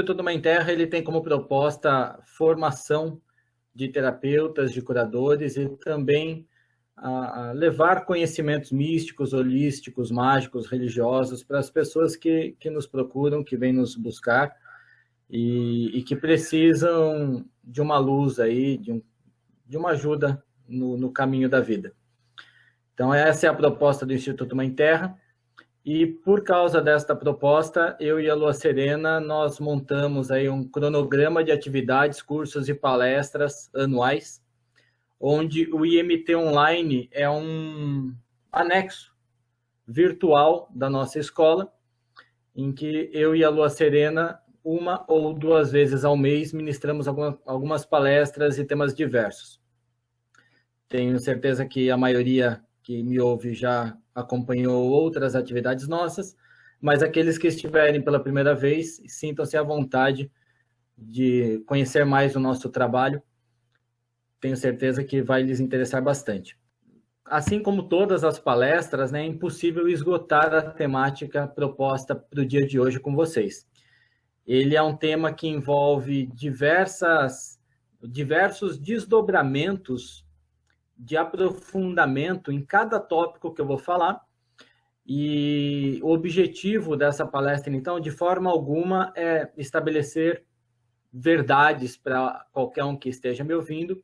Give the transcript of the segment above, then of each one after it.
Instituto Mãe Terra ele tem como proposta formação de terapeutas, de curadores e também a levar conhecimentos místicos, holísticos, mágicos, religiosos para as pessoas que nos procuram, que vêm nos buscar e que precisam de uma luz aí, de uma ajuda no caminho da vida. Então, essa é a proposta do Instituto Mãe Terra. E por causa desta proposta, eu e a Lua Serena, nós montamos aí um cronograma de atividades, cursos e palestras anuais, onde o IMT Online é um anexo virtual da nossa escola, em que eu e a Lua Serena, 1 ou 2 vezes ao mês, ministramos algumas palestras e temas diversos. Tenho certeza que a maioria que me ouve já acompanhou outras atividades nossas, mas aqueles que estiverem pela primeira vez, sintam-se à vontade de conhecer mais o nosso trabalho. Tenho certeza que vai lhes interessar bastante. Assim como todas as palestras, né, é impossível esgotar a temática proposta para o dia de hoje com vocês. Ele é um tema que envolve diversos desdobramentos de aprofundamento em cada tópico que eu vou falar. E o objetivo dessa palestra, então, de forma alguma, é estabelecer verdades para qualquer um que esteja me ouvindo.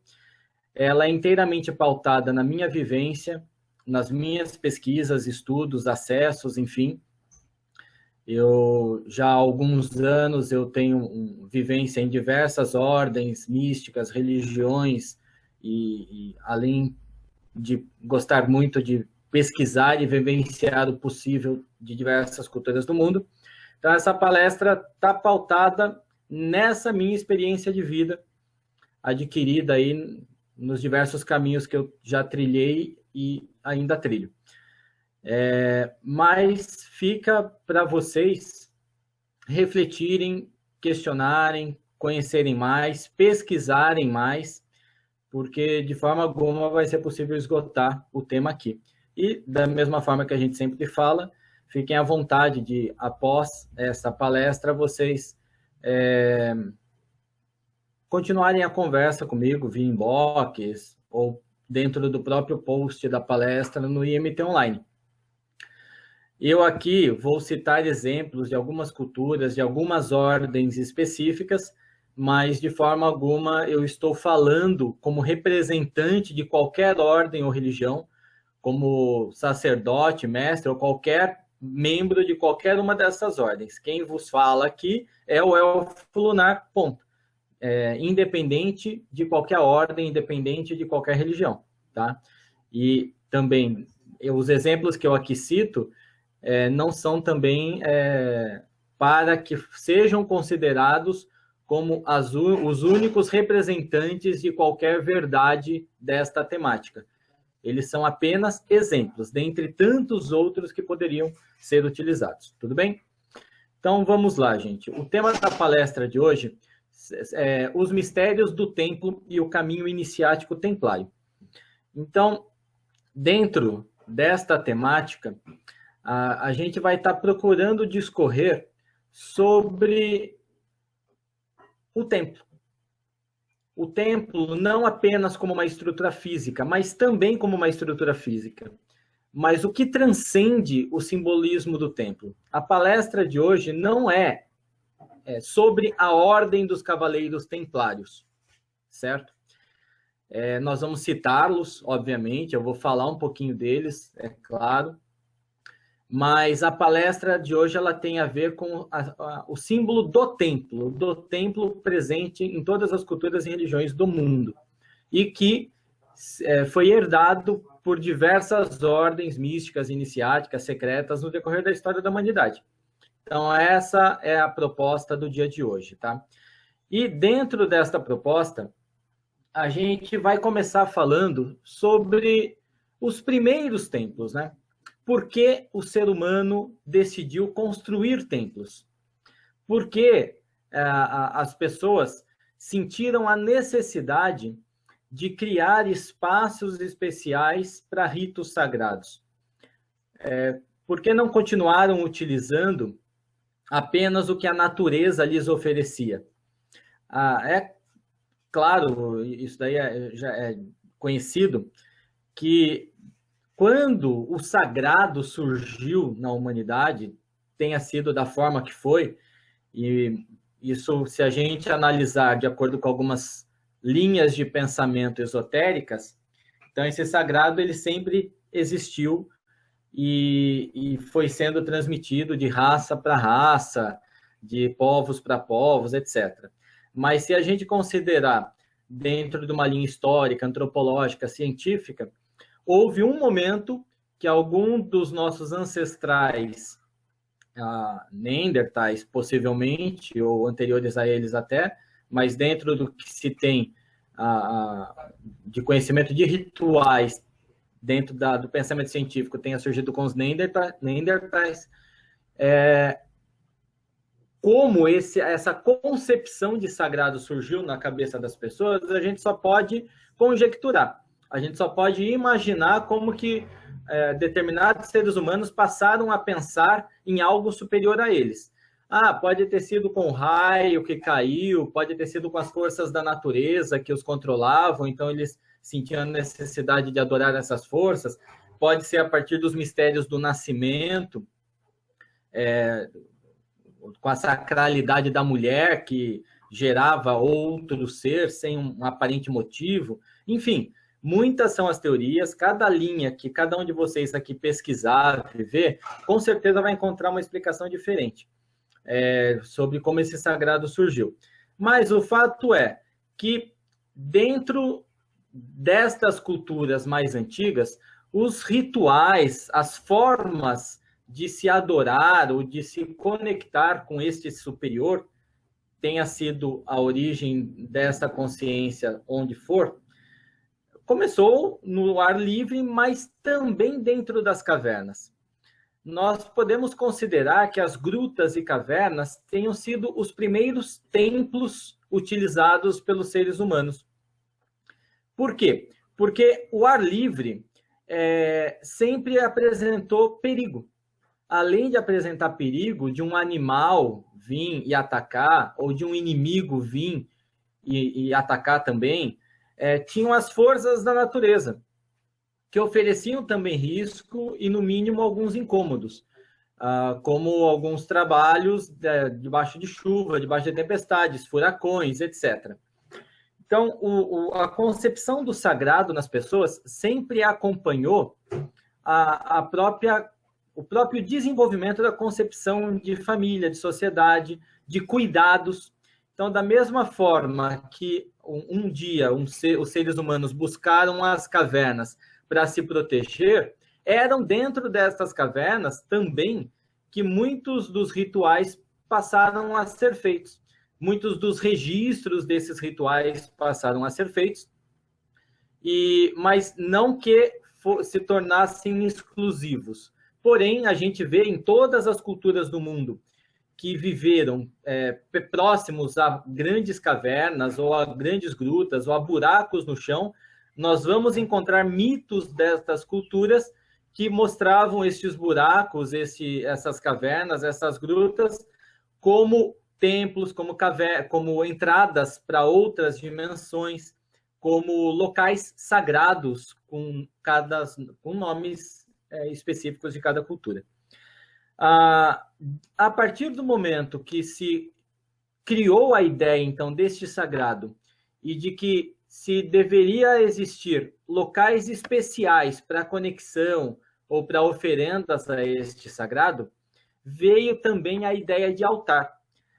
Ela é inteiramente pautada na minha vivência, nas minhas pesquisas, estudos, acessos, enfim. Eu já há alguns anos eu tenho vivência em diversas ordens místicas, religiões, e além de gostar muito de pesquisar e vivenciar o possível de diversas culturas do mundo. Então, essa palestra está pautada nessa minha experiência de vida, adquirida aí nos diversos caminhos que eu já trilhei e ainda trilho. Mas fica para vocês refletirem, questionarem, conhecerem mais, pesquisarem mais, porque de forma alguma vai ser possível esgotar o tema aqui. E da mesma forma que a gente sempre fala, fiquem à vontade de, após essa palestra, vocês continuarem a conversa comigo via inbox ou dentro do próprio post da palestra no IMT Online. Eu aqui vou citar exemplos de algumas culturas, de algumas ordens específicas, mas de forma alguma eu estou falando como representante de qualquer ordem ou religião, como sacerdote, mestre ou qualquer membro de qualquer uma dessas ordens. Quem vos fala aqui é o Elfo Lunar, ponto. Independente de qualquer ordem, independente de qualquer religião, tá? E também, os exemplos que eu aqui cito não são também para que sejam considerados como os únicos representantes de qualquer verdade desta temática. Eles são apenas exemplos, dentre tantos outros que poderiam ser utilizados. Tudo bem? Então, vamos lá, gente. O tema da palestra de hoje é os mistérios do templo e o caminho iniciático templário. Então, dentro desta temática, a gente vai estar procurando discorrer sobre o templo. O templo não apenas como uma estrutura física, mas também como uma estrutura física. Mas o que transcende o simbolismo do templo? A palestra de hoje não é sobre a ordem dos cavaleiros templários, certo? Nós vamos citá-los, obviamente, eu vou falar um pouquinho deles, é claro, mas a palestra de hoje ela tem a ver com o símbolo do templo presente em todas as culturas e religiões do mundo, e que foi herdado por diversas ordens místicas, iniciáticas, secretas no decorrer da história da humanidade. Então, essa é a proposta do dia de hoje, tá? E dentro desta proposta, a gente vai começar falando sobre os primeiros templos, né? Por que o ser humano decidiu construir templos? Por que as pessoas sentiram a necessidade de criar espaços especiais para ritos sagrados? Por que não continuaram utilizando apenas o que a natureza lhes oferecia. É claro, isso daí já é conhecido, que quando o sagrado surgiu na humanidade, tenha sido da forma que foi, e isso, se a gente analisar de acordo com algumas linhas de pensamento esotéricas, então esse sagrado ele sempre existiu e foi sendo transmitido de raça para raça, de povos para povos, etc. Mas se a gente considerar dentro de uma linha histórica, antropológica, científica, houve um momento que algum dos nossos ancestrais, Neandertais, possivelmente, ou anteriores a eles até, mas dentro do que se tem de conhecimento de rituais, dentro do pensamento científico, tenha surgido com os Neandertais, como essa concepção de sagrado surgiu na cabeça das pessoas, a gente só pode conjecturar. A gente só pode imaginar como que determinados seres humanos passaram a pensar em algo superior a eles. Pode ter sido com o raio que caiu, pode ter sido com as forças da natureza que os controlavam, então eles sentiam a necessidade de adorar essas forças. Pode ser a partir dos mistérios do nascimento, com a sacralidade da mulher que gerava outro ser sem um aparente motivo. Enfim, muitas são as teorias, cada linha que cada um de vocês aqui pesquisar, ver, com certeza vai encontrar uma explicação diferente sobre como esse sagrado surgiu. Mas o fato é que dentro destas culturas mais antigas, os rituais, as formas de se adorar ou de se conectar com este superior, tenha sido a origem dessa consciência onde for, começou no ar livre, mas também dentro das cavernas. Nós podemos considerar que as grutas e cavernas tenham sido os primeiros templos utilizados pelos seres humanos. Por quê? Porque o ar livre sempre apresentou perigo. Além de apresentar perigo de um animal vir e atacar, ou de um inimigo vir e atacar também, tinham as forças da natureza, que ofereciam também risco e, no mínimo, alguns incômodos, como alguns trabalhos debaixo de chuva, debaixo de tempestades, furacões, etc. Então, a concepção do sagrado nas pessoas sempre acompanhou o próprio desenvolvimento da concepção de família, de sociedade, de cuidados. Então, da mesma forma que um dia os seres humanos buscaram as cavernas para se proteger, eram dentro dessas cavernas também que muitos dos rituais passaram a ser feitos. Muitos dos registros desses rituais passaram a ser feitos, mas não que se tornassem exclusivos. Porém, a gente vê em todas as culturas do mundo que viveram próximos a grandes cavernas, ou a grandes grutas, ou a buracos no chão, nós vamos encontrar mitos destas culturas que mostravam estes buracos, essas cavernas, essas grutas, como templos, como entradas para outras dimensões, como locais sagrados, com nomes específicos de cada cultura. A partir do momento que se criou a ideia, então, deste sagrado, e de que se deveria existir locais especiais para conexão ou para oferendas a este sagrado, veio também a ideia de altar.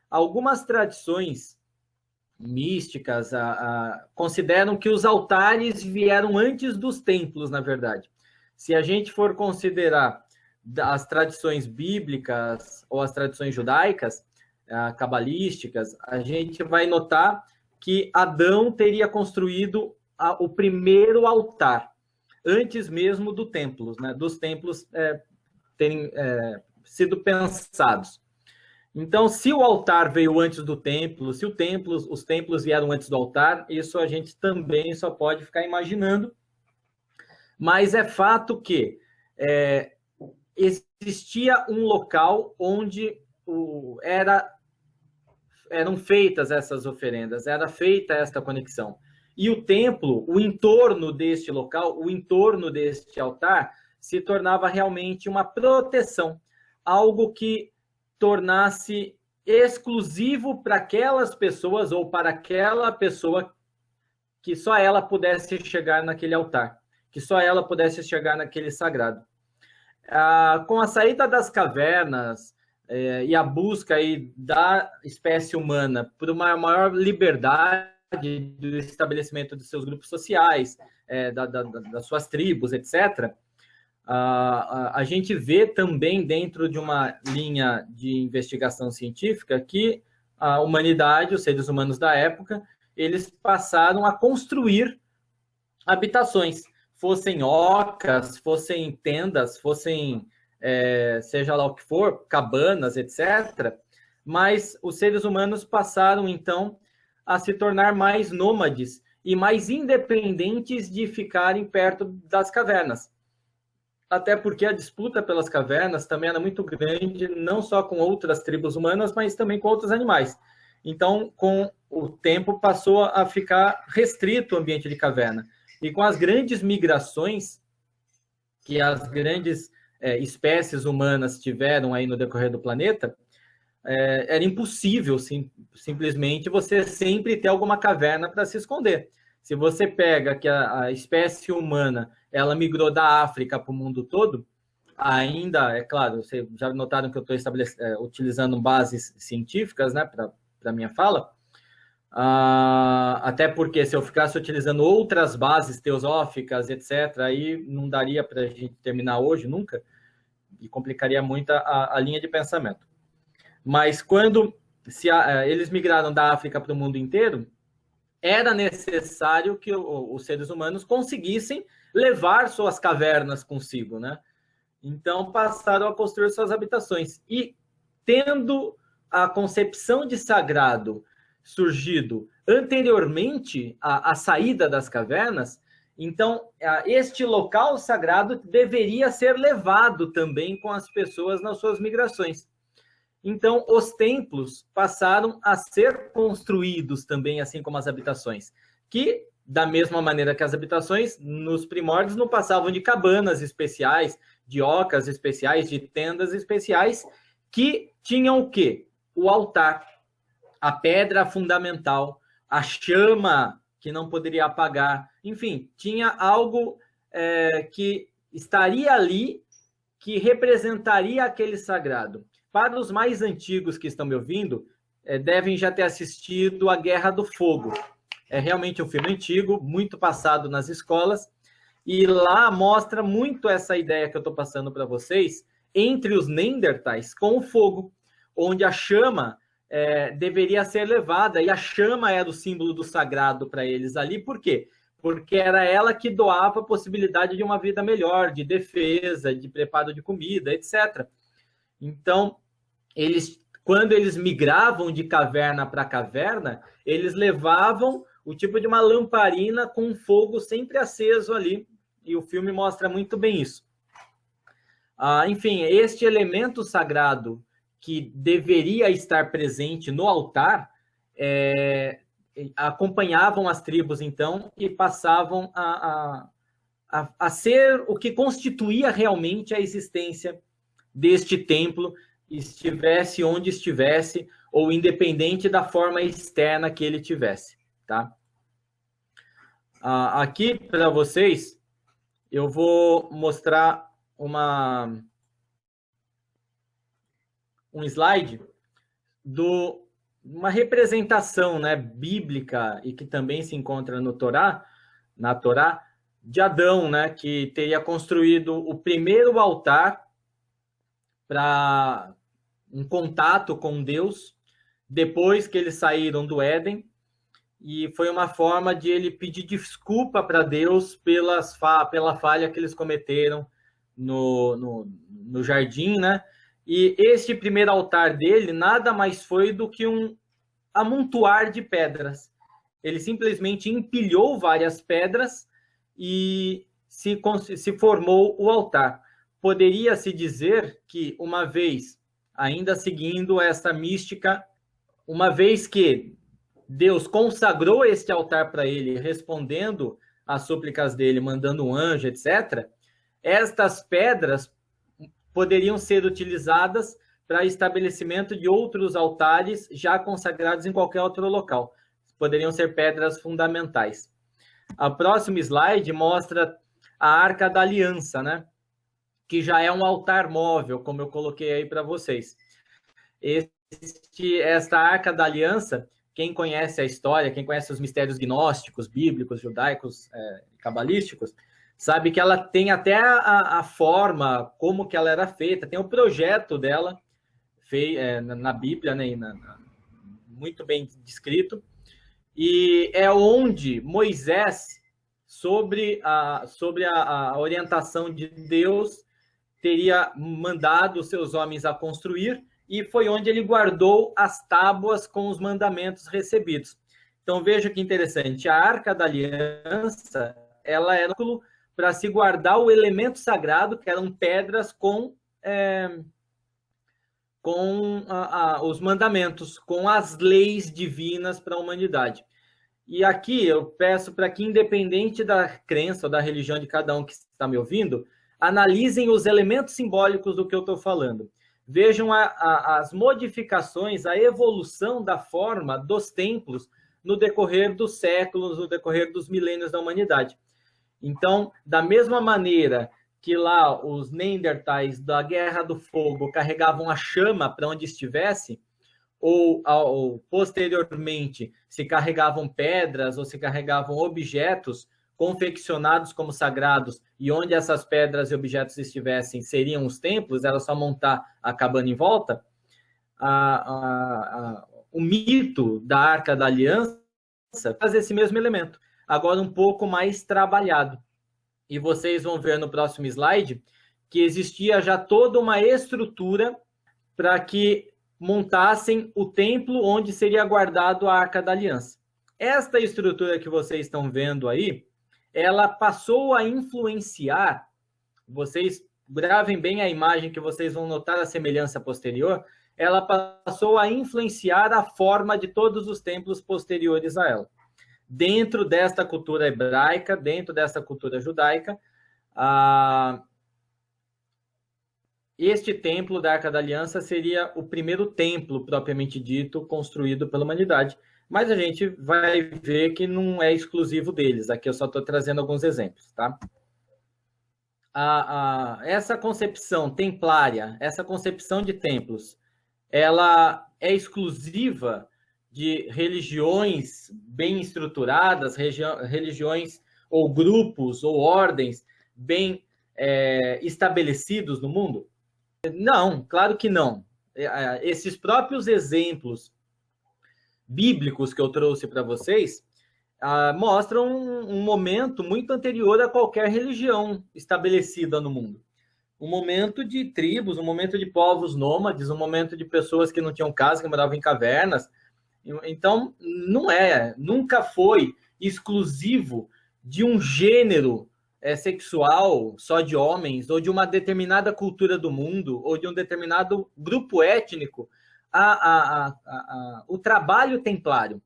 Algumas tradições místicas consideram que os altares vieram antes dos templos, na verdade. Se a gente for considerar as tradições bíblicas ou as tradições judaicas, cabalísticas, a gente vai notar que Adão teria construído o primeiro altar, antes mesmo dos templos terem sido pensados. Então, se o altar veio antes do templo, se os templos vieram antes do altar, isso a gente também só pode ficar imaginando. Mas é fato que existia um local onde eram feitas essas oferendas, era feita esta conexão. E o templo, o entorno deste local, o entorno deste altar, se tornava realmente uma proteção, algo que tornasse exclusivo para aquelas pessoas ou para aquela pessoa que só ela pudesse chegar naquele altar, que só ela pudesse chegar naquele sagrado. Com a saída das cavernas e a busca aí da espécie humana por uma maior liberdade do estabelecimento de seus grupos sociais, das suas tribos, etc., a gente vê também dentro de uma linha de investigação científica que a humanidade, os seres humanos da época, eles passaram a construir habitações, fossem ocas, fossem tendas, fossem, seja lá o que for, cabanas, etc. Mas os seres humanos passaram, então, a se tornar mais nômades e mais independentes de ficarem perto das cavernas. Até porque a disputa pelas cavernas também era muito grande, não só com outras tribos humanas, mas também com outros animais. Então, com o tempo, passou a ficar restrito o ambiente de caverna. E com as grandes migrações que as grandes espécies humanas tiveram aí no decorrer do planeta, era impossível simplesmente você sempre ter alguma caverna para se esconder. Se você pega que a espécie humana ela migrou da África para o mundo todo, ainda, é claro, vocês já notaram que eu estou utilizando bases científicas, né, para a minha fala, até porque se eu ficasse utilizando outras bases teosóficas, etc., aí não daria para a gente terminar hoje, nunca, e complicaria muito a linha de pensamento. Mas quando eles migraram da África para o mundo inteiro, era necessário que os seres humanos conseguissem levar suas cavernas consigo, né? Então, passaram a construir suas habitações. E, tendo a concepção de sagrado surgido anteriormente à saída das cavernas, então, este local sagrado deveria ser levado também com as pessoas nas suas migrações. Então, os templos passaram a ser construídos também, assim como as habitações, que, da mesma maneira que as habitações, nos primórdios não passavam de cabanas especiais, de ocas especiais, de tendas especiais, que tinham o quê? O altar, a pedra fundamental, a chama que não poderia apagar, enfim, tinha algo que estaria ali, que representaria aquele sagrado. Para os mais antigos que estão me ouvindo, devem já ter assistido A Guerra do Fogo. É realmente um filme antigo, muito passado nas escolas, e lá mostra muito essa ideia que eu estou passando para vocês, entre os Neandertais com o fogo, onde a chama deveria ser levada, e a chama era o símbolo do sagrado para eles ali. Por quê? Porque era ela que doava a possibilidade de uma vida melhor, de defesa, de preparo de comida, etc. Então, quando eles migravam de caverna para caverna, eles levavam o tipo de uma lamparina com um fogo sempre aceso ali, e o filme mostra muito bem isso. Enfim, este elemento sagrado que deveria estar presente no altar, acompanhavam as tribos, então, e passavam a ser o que constituía realmente a existência deste templo, estivesse onde estivesse, ou independente da forma externa que ele tivesse, tá? Aqui, para vocês, eu vou mostrar um slide uma representação, né, bíblica, e que também se encontra na Torá, de Adão, né, que teria construído o primeiro altar para um contato com Deus, depois que eles saíram do Éden, e foi uma forma de ele pedir desculpa para Deus pela falha que eles cometeram no jardim, né? E este primeiro altar dele nada mais foi do que um amontoar de pedras. Ele simplesmente empilhou várias pedras e se formou o altar. Poderia-se dizer que, uma vez ainda seguindo essa mística, uma vez que Deus consagrou este altar para ele, respondendo às súplicas dele, mandando um anjo, etc., estas pedras poderiam ser utilizadas para estabelecimento de outros altares já consagrados em qualquer outro local. Poderiam ser pedras fundamentais. A próximo slide mostra a Arca da Aliança, né? Que já é um altar móvel, como eu coloquei aí para vocês. Esta Arca da Aliança, quem conhece a história, quem conhece os mistérios gnósticos, bíblicos, judaicos, cabalísticos, sabe que ela tem até a forma, como que ela era feita, tem o projeto dela, na Bíblia, né, muito bem descrito, e é onde Moisés, sobre a orientação de Deus, teria mandado os seus homens a construir, e foi onde ele guardou as tábuas com os mandamentos recebidos. Então, veja que interessante, a Arca da Aliança, ela era para se guardar o elemento sagrado, que eram pedras com os mandamentos, com as leis divinas para a humanidade. E aqui eu peço para que, independente da crença ou da religião de cada um que está me ouvindo, analisem os elementos simbólicos do que eu estou falando. Vejam as modificações, a evolução da forma dos templos no decorrer dos séculos, no decorrer dos milênios da humanidade. Então, da mesma maneira que lá os Neandertais da Guerra do Fogo carregavam a chama para onde estivesse, ou posteriormente se carregavam pedras ou se carregavam objetos confeccionados como sagrados, e onde essas pedras e objetos estivessem seriam os templos, era só montar a cabana em volta, o mito da Arca da Aliança faz esse mesmo elemento, agora um pouco mais trabalhado. E vocês vão ver no próximo slide que existia já toda uma estrutura para que montassem o templo onde seria guardado a Arca da Aliança. Esta estrutura que vocês estão vendo aí, ela passou a influenciar, vocês gravem bem a imagem que vocês vão notar a semelhança posterior, ela passou a influenciar a forma de todos os templos posteriores a ela. Dentro desta cultura hebraica, dentro desta cultura judaica, este templo da Arca da Aliança seria o primeiro templo, propriamente dito, construído pela humanidade. Mas a gente vai ver que não é exclusivo deles. Aqui eu só estou trazendo alguns exemplos, tá? Essa concepção templária, essa concepção de templos, ela é exclusiva de religiões bem estruturadas, religiões ou grupos ou ordens bem estabelecidos no mundo? Não, claro que não. Esses próprios exemplos bíblicos que eu trouxe para vocês mostram um momento muito anterior a qualquer religião estabelecida no mundo. Um momento de tribos, um momento de povos nômades, um momento de pessoas que não tinham casa, que moravam em cavernas. Então, nunca foi exclusivo de um gênero sexual só de homens, ou de uma determinada cultura do mundo, ou de um determinado grupo étnico, o trabalho templário,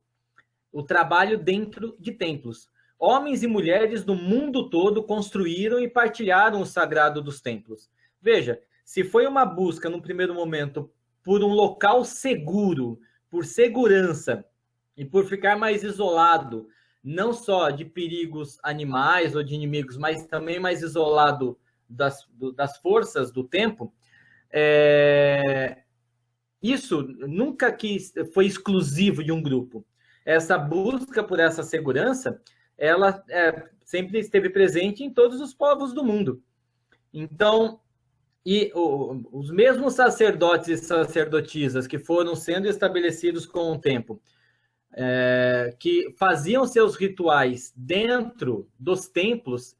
o trabalho dentro de templos. Homens e mulheres do mundo todo construíram e partilharam o sagrado dos templos. Veja, se foi uma busca, num primeiro momento, por um local seguro, por segurança e por ficar mais isolado, não só de perigos animais ou de inimigos, mas também mais isolado das forças do tempo, isso nunca foi exclusivo de um grupo. Essa busca por essa segurança, ela sempre esteve presente em todos os povos do mundo. Então, os mesmos sacerdotes e sacerdotisas que foram sendo estabelecidos com o tempo, que faziam seus rituais dentro dos templos,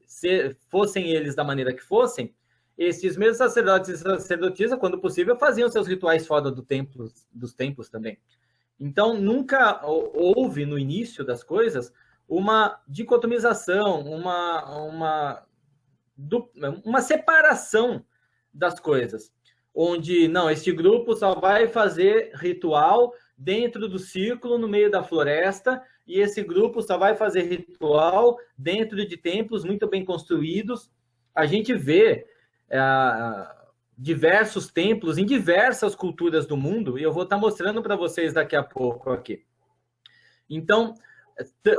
fossem eles da maneira que fossem, esses mesmos sacerdotes e sacerdotisas, quando possível, faziam seus rituais fora dos templos também. Então, nunca houve, no início das coisas, uma dicotomização, uma separação das coisas. onde, não, este grupo só vai fazer ritual dentro do círculo, no meio da floresta, e esse grupo só vai fazer ritual dentro de templos muito bem construídos. A gente vê diversos templos em diversas culturas do mundo, e eu vou estar mostrando para vocês daqui a pouco aqui. Então,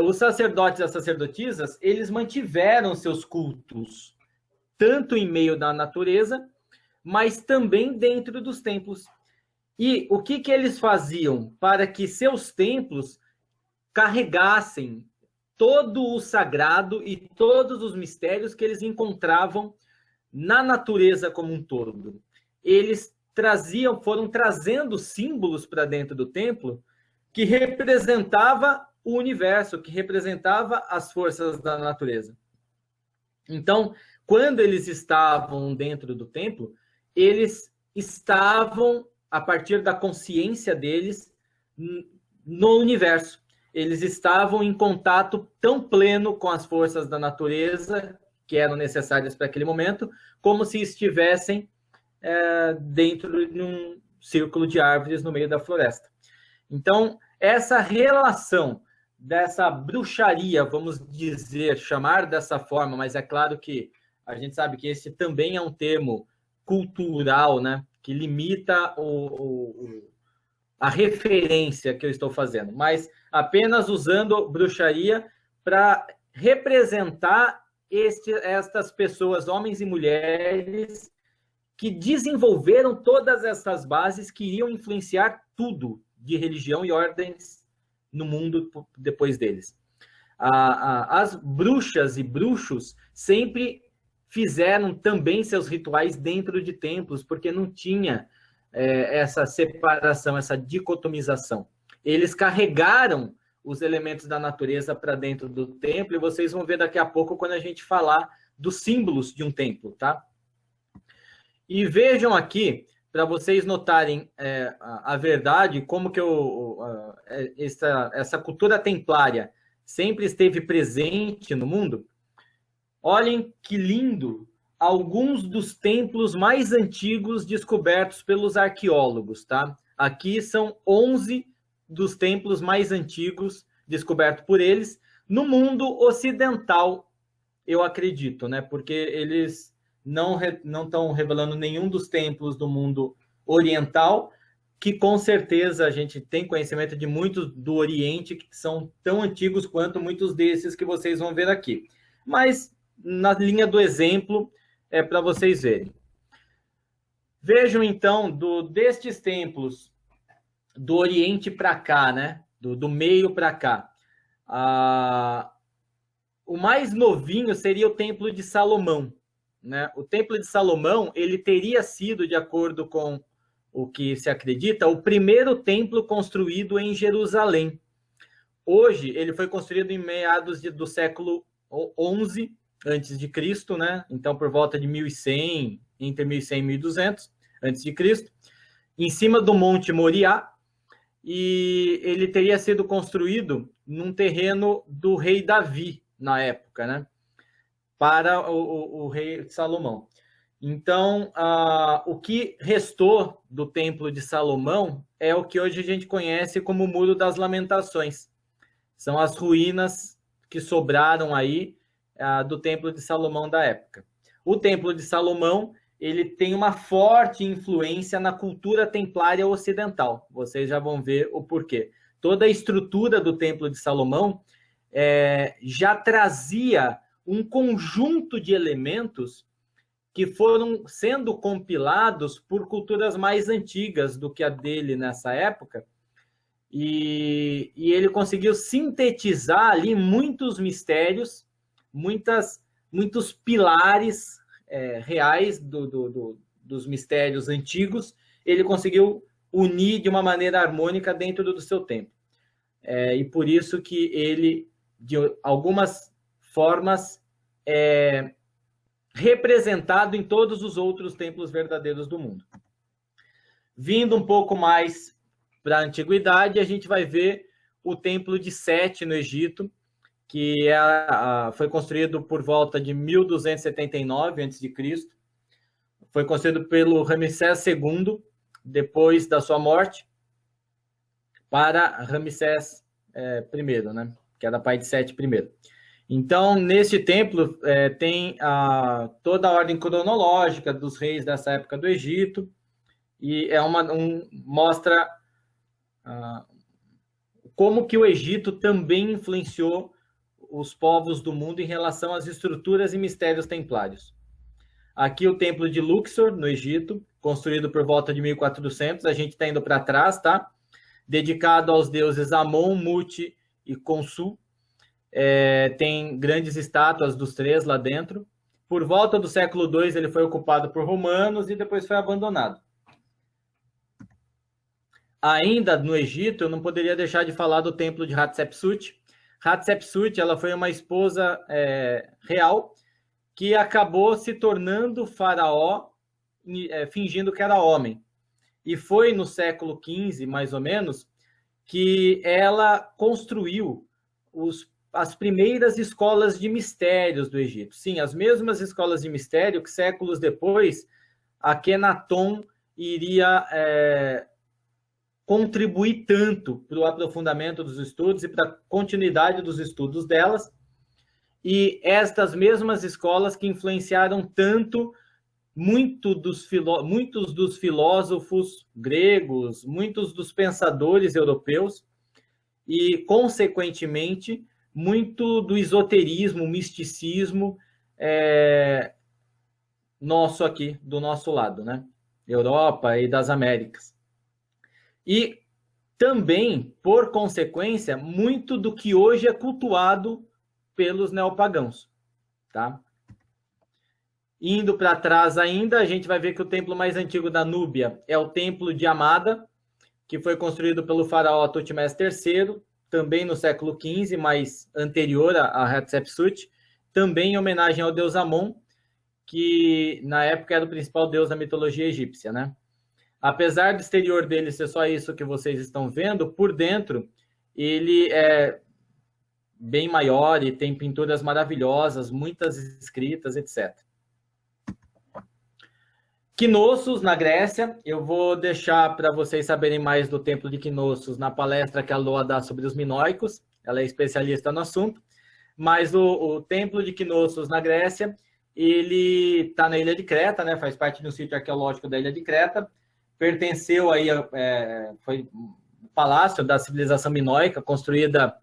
os sacerdotes e as sacerdotisas, eles mantiveram seus cultos, tanto em meio da natureza, mas também dentro dos templos. E o que eles faziam para que seus templos carregassem todo o sagrado e todos os mistérios que eles encontravam na natureza como um todo? Eles foram trazendo símbolos para dentro do templo que representava o universo, que representava as forças da natureza. Então, quando eles estavam dentro do templo, eles estavam, a partir da consciência deles, no universo. Eles estavam em contato tão pleno com as forças da natureza, que eram necessárias para aquele momento, como se estivessem dentro de um círculo de árvores no meio da floresta. Então, essa relação dessa bruxaria, vamos dizer, chamar dessa forma, mas é claro que a gente sabe que esse também é um termo cultural, né, que limita a referência que eu estou fazendo, mas apenas usando bruxaria para representar estas pessoas, homens e mulheres, que desenvolveram todas essas bases que iriam influenciar tudo de religião e ordens no mundo depois deles. As bruxas e bruxos sempre fizeram também seus rituais dentro de templos, porque não tinha essa separação, essa dicotomização. Eles carregaram os elementos da natureza para dentro do templo, e vocês vão ver daqui a pouco quando a gente falar dos símbolos de um templo, tá? E vejam aqui, para vocês notarem a verdade, como que essa cultura templária sempre esteve presente no mundo. Olhem que lindo alguns dos templos mais antigos descobertos pelos arqueólogos, tá? Aqui são 11 dos templos mais antigos descobertos por eles no mundo ocidental, eu acredito, né? Porque eles não estão revelando nenhum dos templos do mundo oriental, que com certeza a gente tem conhecimento de muitos do Oriente que são tão antigos quanto muitos desses que vocês vão ver aqui. Mas na linha do exemplo é para vocês verem. Vejam então destes templos do Oriente para cá, né? Do meio para cá. O mais novinho seria o Templo de Salomão, né? O Templo de Salomão, ele teria sido, de acordo com o que se acredita, o primeiro templo construído em Jerusalém. Hoje, ele foi construído em meados do século XI antes de Cristo, né? Então, por volta de 1100, entre 1100 e 1200 antes de Cristo, em cima do Monte Moriá, e ele teria sido construído num terreno do rei Davi, na época, né? Para o rei Salomão. Então, o que restou do Templo de Salomão é o que hoje a gente conhece como o Muro das Lamentações. São as ruínas que sobraram aí do Templo de Salomão da época. O Templo de Salomão, ele tem uma forte influência na cultura templária ocidental. Vocês já vão ver o porquê. Toda a estrutura do Templo de Salomão já trazia um conjunto de elementos que foram sendo compilados por culturas mais antigas do que a dele nessa época, e ele conseguiu sintetizar ali muitos mistérios, muitos pilares reais dos mistérios antigos, ele conseguiu unir de uma maneira harmônica dentro do seu tempo. E por isso que ele, de algumas formas, representado em todos os outros templos verdadeiros do mundo. Vindo um pouco mais para a antiguidade, a gente vai ver o Templo de Sete no Egito, que foi construído por volta de 1279 a.C. foi construído pelo Ramsés II, depois da sua morte, para Ramsés I, né? Que era pai de Sete I. Então, neste templo tem toda a ordem cronológica dos reis dessa época do Egito, e mostra como que o Egito também influenciou os povos do mundo em relação às estruturas e mistérios templários. Aqui o templo de Luxor, no Egito, construído por volta de 1400, a gente está indo para trás, tá? Dedicado aos deuses Amon, Mut e Khonsu. Tem grandes estátuas dos três lá dentro. Por volta do século II, ele foi ocupado por romanos e depois foi abandonado. Ainda no Egito, eu não poderia deixar de falar do templo de Hatshepsut. Hatshepsut, ela foi uma esposa real que acabou se tornando faraó, fingindo que era homem. E foi no século XV, mais ou menos, que ela construiu as primeiras escolas de mistérios do Egito. Sim, as mesmas escolas de mistério que séculos depois Akhenaton iria contribuir tanto para o aprofundamento dos estudos e para a continuidade dos estudos delas. E estas mesmas escolas que influenciaram tanto muitos dos filósofos gregos, muitos dos pensadores europeus e, consequentemente, muito do esoterismo, misticismo nosso aqui, do nosso lado, né? Europa e das Américas. E também, por consequência, muito do que hoje é cultuado pelos neopagãos, tá? Indo para trás ainda, a gente vai ver que o templo mais antigo da Núbia é o templo de Amada, que foi construído pelo faraó Tutmés III, também no século XV, mas anterior a Hatshepsut, também em homenagem ao deus Amon, que na época era o principal deus da mitologia egípcia, né? Apesar do exterior dele ser só isso que vocês estão vendo, por dentro ele é bem maior e tem pinturas maravilhosas, muitas escritas, etc. Knossos, na Grécia, eu vou deixar para vocês saberem mais do templo de Knossos na palestra que a Loa dá sobre os minoicos, ela é especialista no assunto, mas o templo de Knossos, na Grécia, ele está na ilha de Creta, né? Faz parte de um sítio arqueológico da ilha de Creta, pertenceu aí, foi um palácio da civilização minoica, construída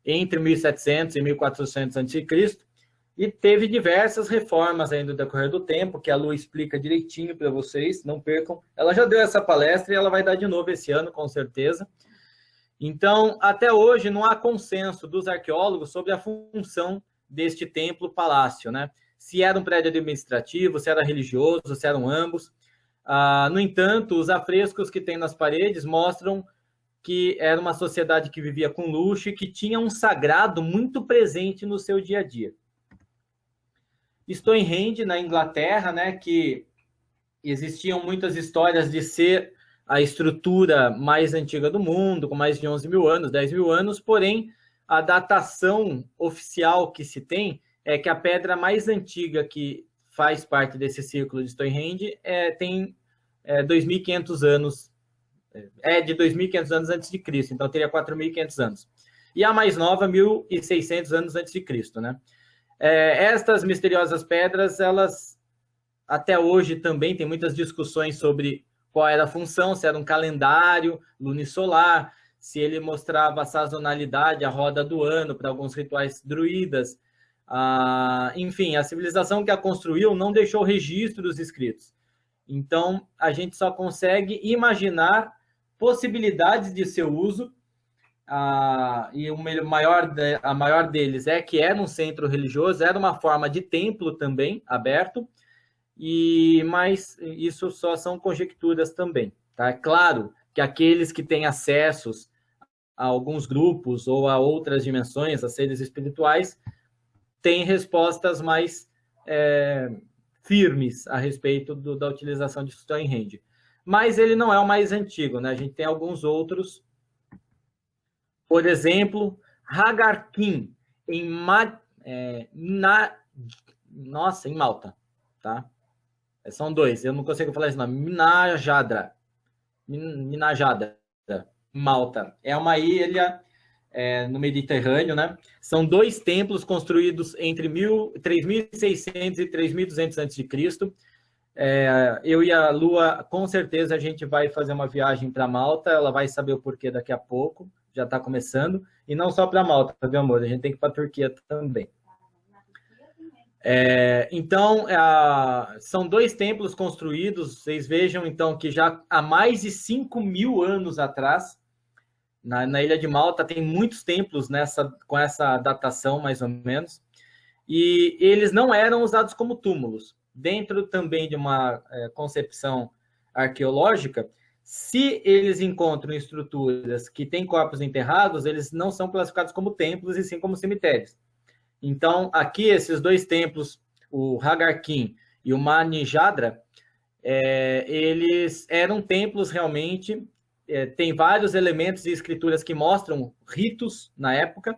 entre 1700 e 1400 a.C., e teve diversas reformas ainda no decorrer do tempo, que a Lu explica direitinho para vocês, não percam. Ela já deu essa palestra e ela vai dar de novo esse ano, com certeza. Então, até hoje, não há consenso dos arqueólogos sobre a função deste templo-palácio, né? Se era um prédio administrativo, se era religioso, se eram ambos. No entanto, os afrescos que tem nas paredes mostram que era uma sociedade que vivia com luxo e que tinha um sagrado muito presente no seu dia a dia. Stonehenge, na Inglaterra, né, que existiam muitas histórias de ser a estrutura mais antiga do mundo, com mais de 11 mil anos, 10 mil anos, porém, a datação oficial que se tem é que a pedra mais antiga que faz parte desse círculo de Stonehenge tem 2.500 anos, de 2.500 anos antes de Cristo, então teria 4.500 anos. E a mais nova, 1.600 anos antes de Cristo, né? Estas misteriosas pedras, elas até hoje também tem muitas discussões sobre qual era a função, se era um calendário lunisolar, se ele mostrava a sazonalidade, a roda do ano para alguns rituais druidas. Enfim, a civilização que a construiu não deixou registros escritos. Então, a gente só consegue imaginar possibilidades de seu uso, e a maior deles é que era um centro religioso, era uma forma de templo também, aberto, mas isso só são conjecturas também. Tá? É claro que aqueles que têm acessos a alguns grupos ou a outras dimensões, a seres espirituais, têm respostas mais firmes a respeito da utilização de Stonehenge. Mas ele não é o mais antigo, né? A gente tem alguns outros. Por exemplo, Hagarkin, em Malta, tá? São dois, eu não consigo falar esse nome. Minajadra. Minajadra, Malta. É uma ilha no Mediterrâneo, né? São dois templos construídos entre 3.600 e 3.200 a.C. Eu e a Lua, com certeza, a gente vai fazer uma viagem para Malta. Ela vai saber o porquê daqui a pouco. Já está começando. E não só para Malta, meu amor? A gente tem que ir para a Turquia também. Então, são dois templos construídos. Vocês vejam, então, que já há mais de 5.000 anos atrás, na Ilha de Malta, tem muitos templos com essa datação, mais ou menos. E eles não eram usados como túmulos. Dentro também de uma concepção arqueológica, se eles encontram estruturas que têm corpos enterrados, eles não são classificados como templos, e sim como cemitérios. Então, aqui, esses dois templos, o Hagarkin e o Manijadra, eles eram templos realmente, tem vários elementos e escrituras que mostram ritos da época,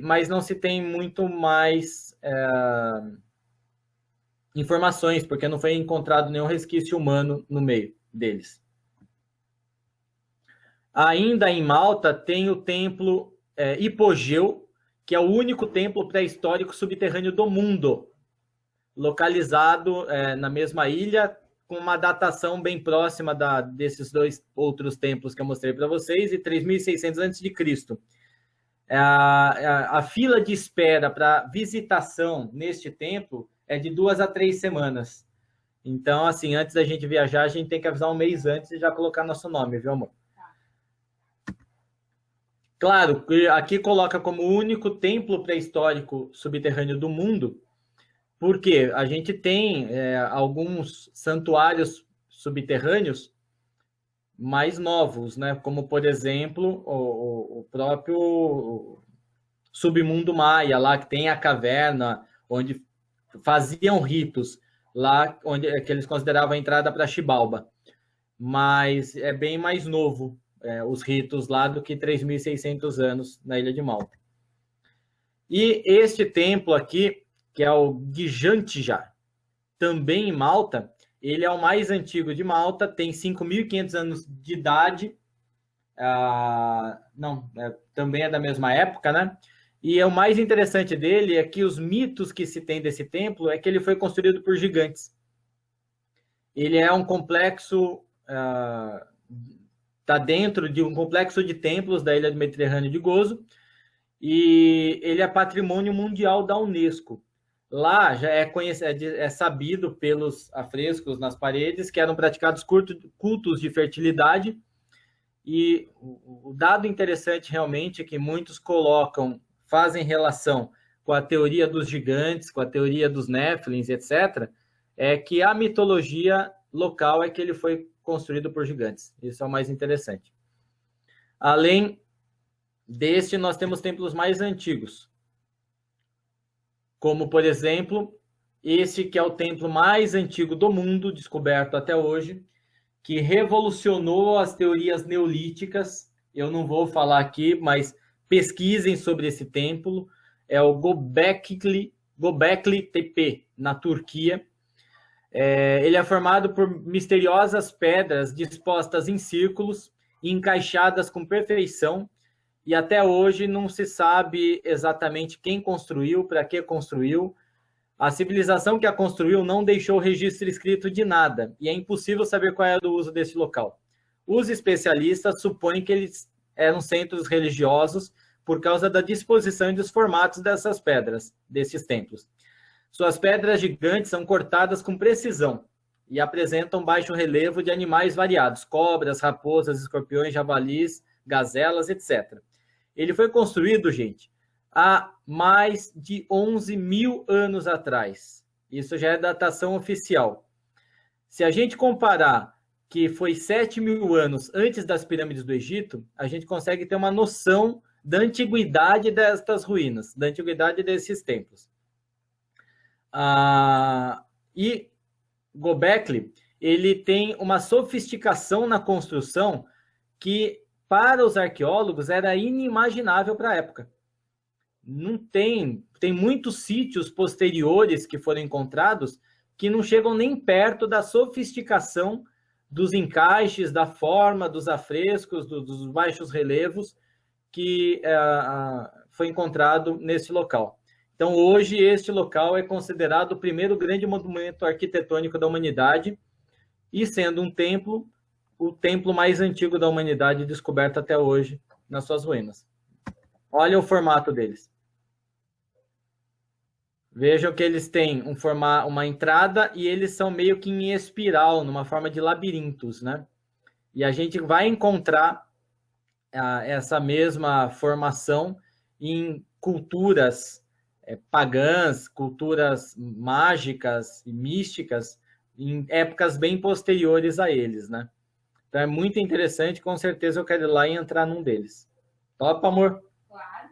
mas não se tem muito mais informações, porque não foi encontrado nenhum resquício humano no meio deles. Ainda em Malta tem o templo Hipogeu, que é o único templo pré-histórico subterrâneo do mundo, localizado na mesma ilha, com uma datação bem próxima desses dois outros templos que eu mostrei para vocês, e 3.600 a.C. A fila de espera para visitação neste templo é de 2 a 3 semanas. Então, assim, antes da gente viajar, a gente tem que avisar um mês antes e já colocar nosso nome, viu, amor? Claro, aqui coloca como o único templo pré-histórico subterrâneo do mundo, porque a gente tem alguns santuários subterrâneos mais novos, né? Como, por exemplo, o próprio submundo maia, lá que tem a caverna, onde faziam ritos, lá que eles consideravam a entrada para Xibalba. Mas é bem mais novo os ritos lá do que 3.600 anos na Ilha de Malta. E este templo aqui, que é o Gijantija, também em Malta, ele é o mais antigo de Malta, tem 5.500 anos de idade, também é da mesma época, né? E o mais interessante dele é que os mitos que se tem desse templo é que ele foi construído por gigantes. Ele é um complexo, está dentro de um complexo de templos da Ilha do Mediterrâneo de Gozo, e ele é patrimônio mundial da Unesco. Lá já é sabido pelos afrescos nas paredes que eram praticados cultos de fertilidade, e o dado interessante realmente é que muitos fazem relação com a teoria dos gigantes, com a teoria dos Néfilins, etc., é que a mitologia local é que ele foi construído por gigantes. Isso é o mais interessante. Além deste, nós temos templos mais antigos, como, por exemplo, esse que é o templo mais antigo do mundo, descoberto até hoje, que revolucionou as teorias neolíticas. Eu não vou falar aqui, mas pesquisem sobre esse templo. É o Göbekli Tepe, na Turquia. Ele é formado por misteriosas pedras dispostas em círculos e encaixadas com perfeição, e até hoje não se sabe exatamente quem construiu, para que construiu. A civilização que a construiu não deixou registro escrito de nada, e é impossível saber qual era o uso desse local. Os especialistas supõem que eles eram centros religiosos por causa da disposição e dos formatos dessas pedras, desses templos. Suas pedras gigantes são cortadas com precisão e apresentam baixo relevo de animais variados, cobras, raposas, escorpiões, javalis, gazelas, etc. Ele foi construído, gente, há mais de 11.000 anos atrás. Isso já é datação oficial. Se a gente comparar que foi 7.000 anos antes das pirâmides do Egito, a gente consegue ter uma noção da antiguidade destas ruínas, da antiguidade desses templos. E Göbekli, ele tem uma sofisticação na construção que, para os arqueólogos, era inimaginável para a época. não tem muitos sítios posteriores que foram encontrados que não chegam nem perto da sofisticação dos encaixes, da forma, dos afrescos, dos baixos relevos que foi encontrado nesse local. Então, hoje, este local é considerado o primeiro grande monumento arquitetônico da humanidade e, sendo um templo, o templo mais antigo da humanidade descoberto até hoje nas suas ruínas. Olha o formato deles. Vejam que eles têm uma entrada e eles são meio que em espiral, numa forma de labirintos, né? E a gente vai encontrar essa mesma formação em culturas pagãs, culturas mágicas e místicas, em épocas bem posteriores a eles, né? Então é muito interessante, com certeza eu quero ir lá e entrar num deles. Topa, amor? Claro.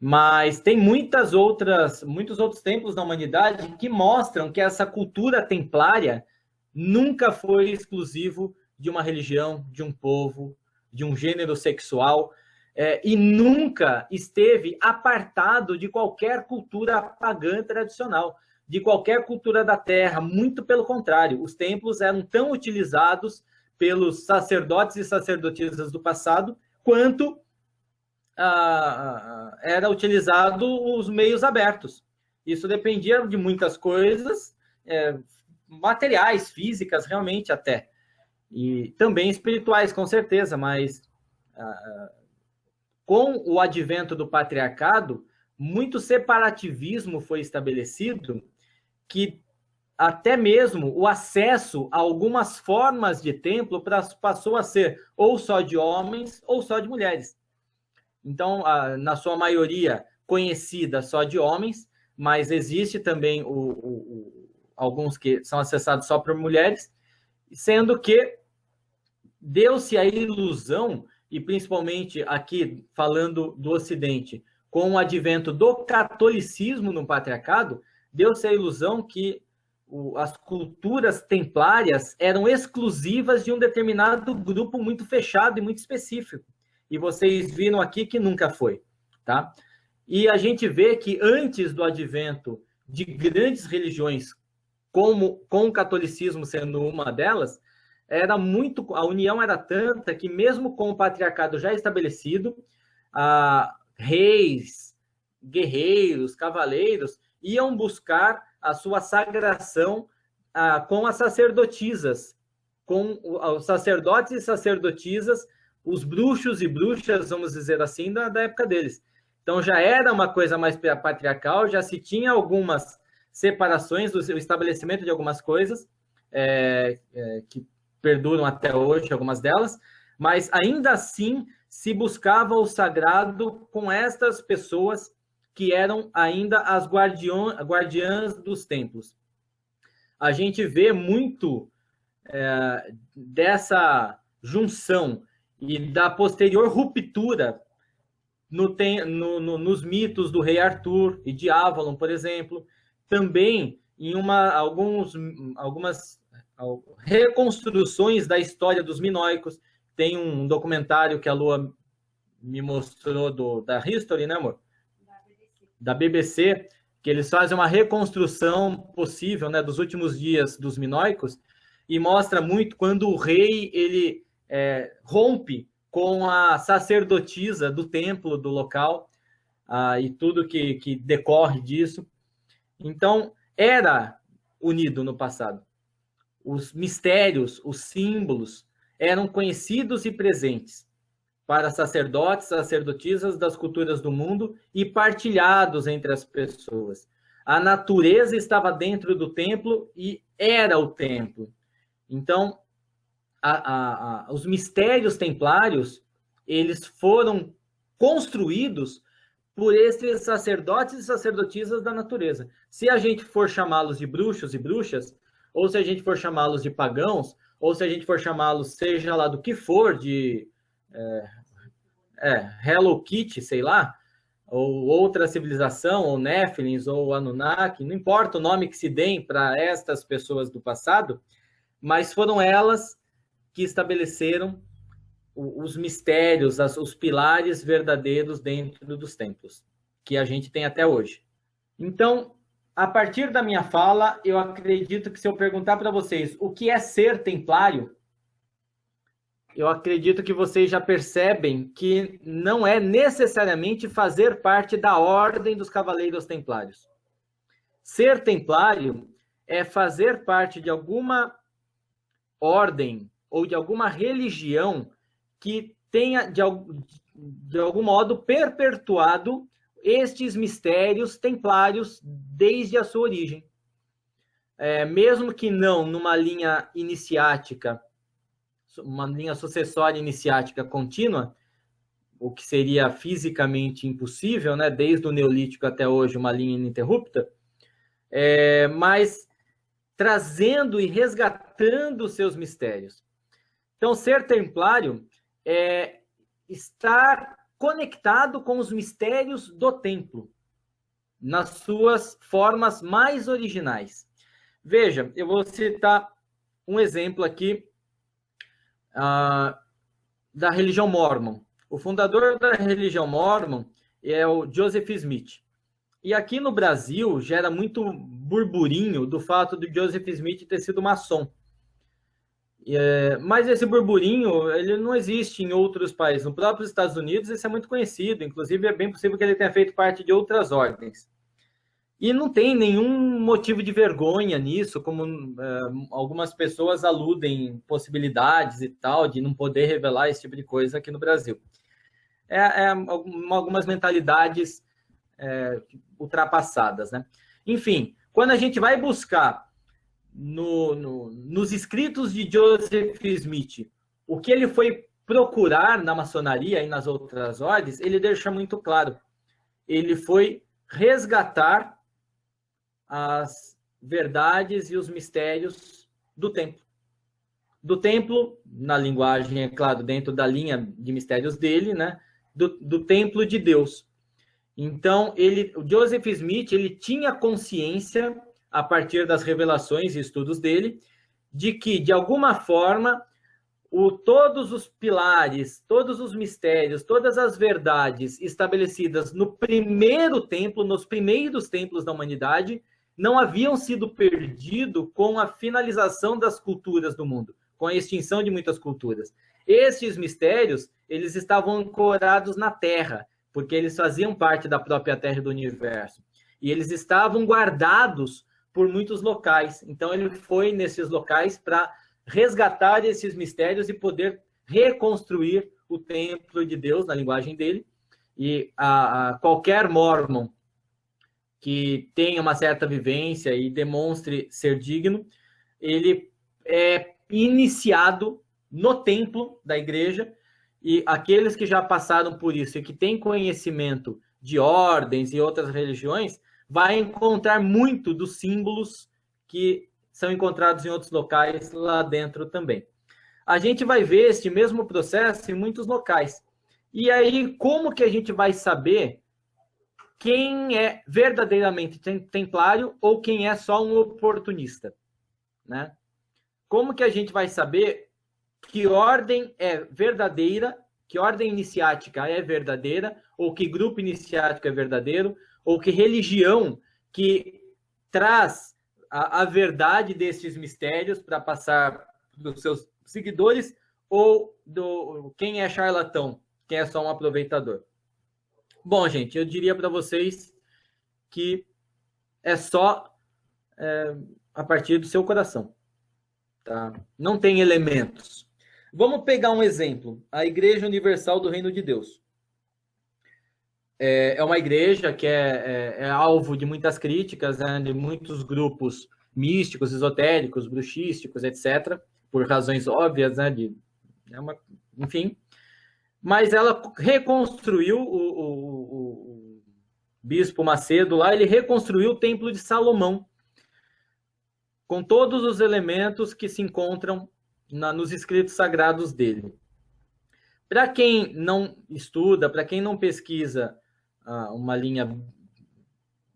Mas tem muitos outros templos na humanidade que mostram que essa cultura templária nunca foi exclusivo de uma religião, de um povo, de um gênero sexual, e nunca esteve apartado de qualquer cultura pagã tradicional, de qualquer cultura da terra. Muito pelo contrário, os templos eram tão utilizados pelos sacerdotes e sacerdotisas do passado quanto era utilizado os meios abertos. Isso dependia de muitas coisas, materiais, físicas, realmente até. E também espirituais, com certeza, mas com o advento do patriarcado, muito separativismo foi estabelecido, que até mesmo o acesso a algumas formas de templo passou a ser ou só de homens ou só de mulheres. Então, na sua maioria, conhecida só de homens, mas existe também alguns que são acessados só por mulheres, sendo que deu-se a ilusão, e principalmente aqui falando do Ocidente, com o advento do catolicismo no patriarcado, deu-se a ilusão que as culturas templárias eram exclusivas de um determinado grupo muito fechado e muito específico. E vocês viram aqui que nunca foi, tá? E a gente vê que antes do advento de grandes religiões, com o catolicismo sendo uma delas, a união era tanta que mesmo com o patriarcado já estabelecido, reis, guerreiros, cavaleiros iam buscar a sua sagração com as sacerdotisas, com os sacerdotes e sacerdotisas, os bruxos e bruxas, vamos dizer assim, da época deles. Então já era uma coisa mais patriarcal, já se tinha algumas separações, o estabelecimento de algumas coisas que perduram até hoje, algumas delas, mas ainda assim se buscava o sagrado com estas pessoas que eram ainda as guardiãs dos templos. A gente vê muito dessa junção e da posterior ruptura nos mitos do rei Arthur e de Avalon, por exemplo, também em algumas reconstruções da história dos minoicos. Tem um documentário que a Lua me mostrou da History, né, amor? Da BBC, que eles fazem uma reconstrução possível, né, dos últimos dias dos minoicos, e mostra muito quando o rei ele rompe com a sacerdotisa do templo, do local, e tudo que decorre disso. Então, era unido no passado. Os mistérios, os símbolos, eram conhecidos e presentes para sacerdotes, sacerdotisas das culturas do mundo e partilhados entre as pessoas. A natureza estava dentro do templo e era o templo. Então, os mistérios templários, eles foram construídos por esses sacerdotes e sacerdotisas da natureza. Se a gente for chamá-los de bruxos e bruxas, ou se a gente for chamá-los de pagãos, ou se a gente for chamá-los, seja lá do que for, de Hello Kitty, sei lá, ou outra civilização, ou Néfilins, ou Anunnaki, não importa o nome que se deem para estas pessoas do passado, mas foram elas que estabeleceram os mistérios, os pilares verdadeiros dentro dos templos. que a gente tem até hoje. Então, a partir da minha fala, eu acredito que se eu perguntar para vocês o que é ser templário, eu acredito que vocês já percebem que não é necessariamente fazer parte da ordem dos Cavaleiros Templários. Ser templário é fazer parte de alguma ordem ou de alguma religião que tenha, de algum modo, perpetuado estes mistérios templários desde a sua origem. Mesmo que não numa linha iniciática, uma linha sucessória iniciática contínua, o que seria fisicamente impossível, né? Desde o Neolítico até hoje, uma linha ininterrupta, mas trazendo e resgatando seus mistérios. Então, ser templário é estar conectado com os mistérios do templo, nas suas formas mais originais. Veja, eu vou citar um exemplo aqui da religião Mórmon. O fundador da religião Mórmon é o Joseph Smith. E aqui no Brasil gera muito burburinho do fato de Joseph Smith ter sido maçom. Mas esse burburinho ele não existe em outros países. No próprio Estados Unidos isso é muito conhecido. Inclusive é bem possível que ele tenha feito parte de outras ordens. E não tem nenhum motivo de vergonha nisso, como algumas pessoas aludem possibilidades e tal, de não poder revelar esse tipo de coisa aqui no Brasil. Algumas mentalidades ultrapassadas, né? Enfim, quando a gente vai buscar nos escritos de Joseph Smith o que ele foi procurar na maçonaria e nas outras ordens, ele deixa muito claro. Ele foi resgatar as verdades e os mistérios do templo. Do templo, na linguagem, é claro, dentro da linha de mistérios dele, né? Do templo de Deus. Então, o Joseph Smith, ele tinha consciência, a partir das revelações e estudos dele, de que, de alguma forma, todos os pilares, todos os mistérios, todas as verdades estabelecidas no primeiro templo, nos primeiros templos da humanidade, não haviam sido perdidos com a finalização das culturas do mundo, com a extinção de muitas culturas. Estes mistérios, eles estavam ancorados na Terra, porque eles faziam parte da própria Terra e do universo. E eles estavam guardados por muitos locais. Então, ele foi nesses locais para resgatar esses mistérios e poder reconstruir o templo de Deus, na linguagem dele. E qualquer Mórmon que tenha uma certa vivência e demonstre ser digno, ele é iniciado no templo da igreja, e aqueles que já passaram por isso e que têm conhecimento de ordens e outras religiões, vai encontrar muito dos símbolos que são encontrados em outros locais lá dentro também. A gente vai ver este mesmo processo em muitos locais. E aí, como que a gente vai saber quem é verdadeiramente templário ou quem é só um oportunista, né? Como que a gente vai saber que ordem é verdadeira, que ordem iniciática é verdadeira, ou que grupo iniciático é verdadeiro, ou que religião que traz a verdade desses mistérios para passar dos seus seguidores, ou quem é charlatão, quem é só um aproveitador. Bom, gente, eu diria para vocês que é só a partir do seu coração. Tá? Não tem elementos. Vamos pegar um exemplo. A Igreja Universal do Reino de Deus. É uma igreja que é alvo de muitas críticas, né, de muitos grupos místicos, esotéricos, bruxísticos, etc., por razões óbvias, né, enfim. Mas ela reconstruiu, o bispo Macedo lá, ele reconstruiu o Templo de Salomão, com todos os elementos que se encontram nos escritos sagrados dele. Para quem não estuda, para quem não pesquisa uma linha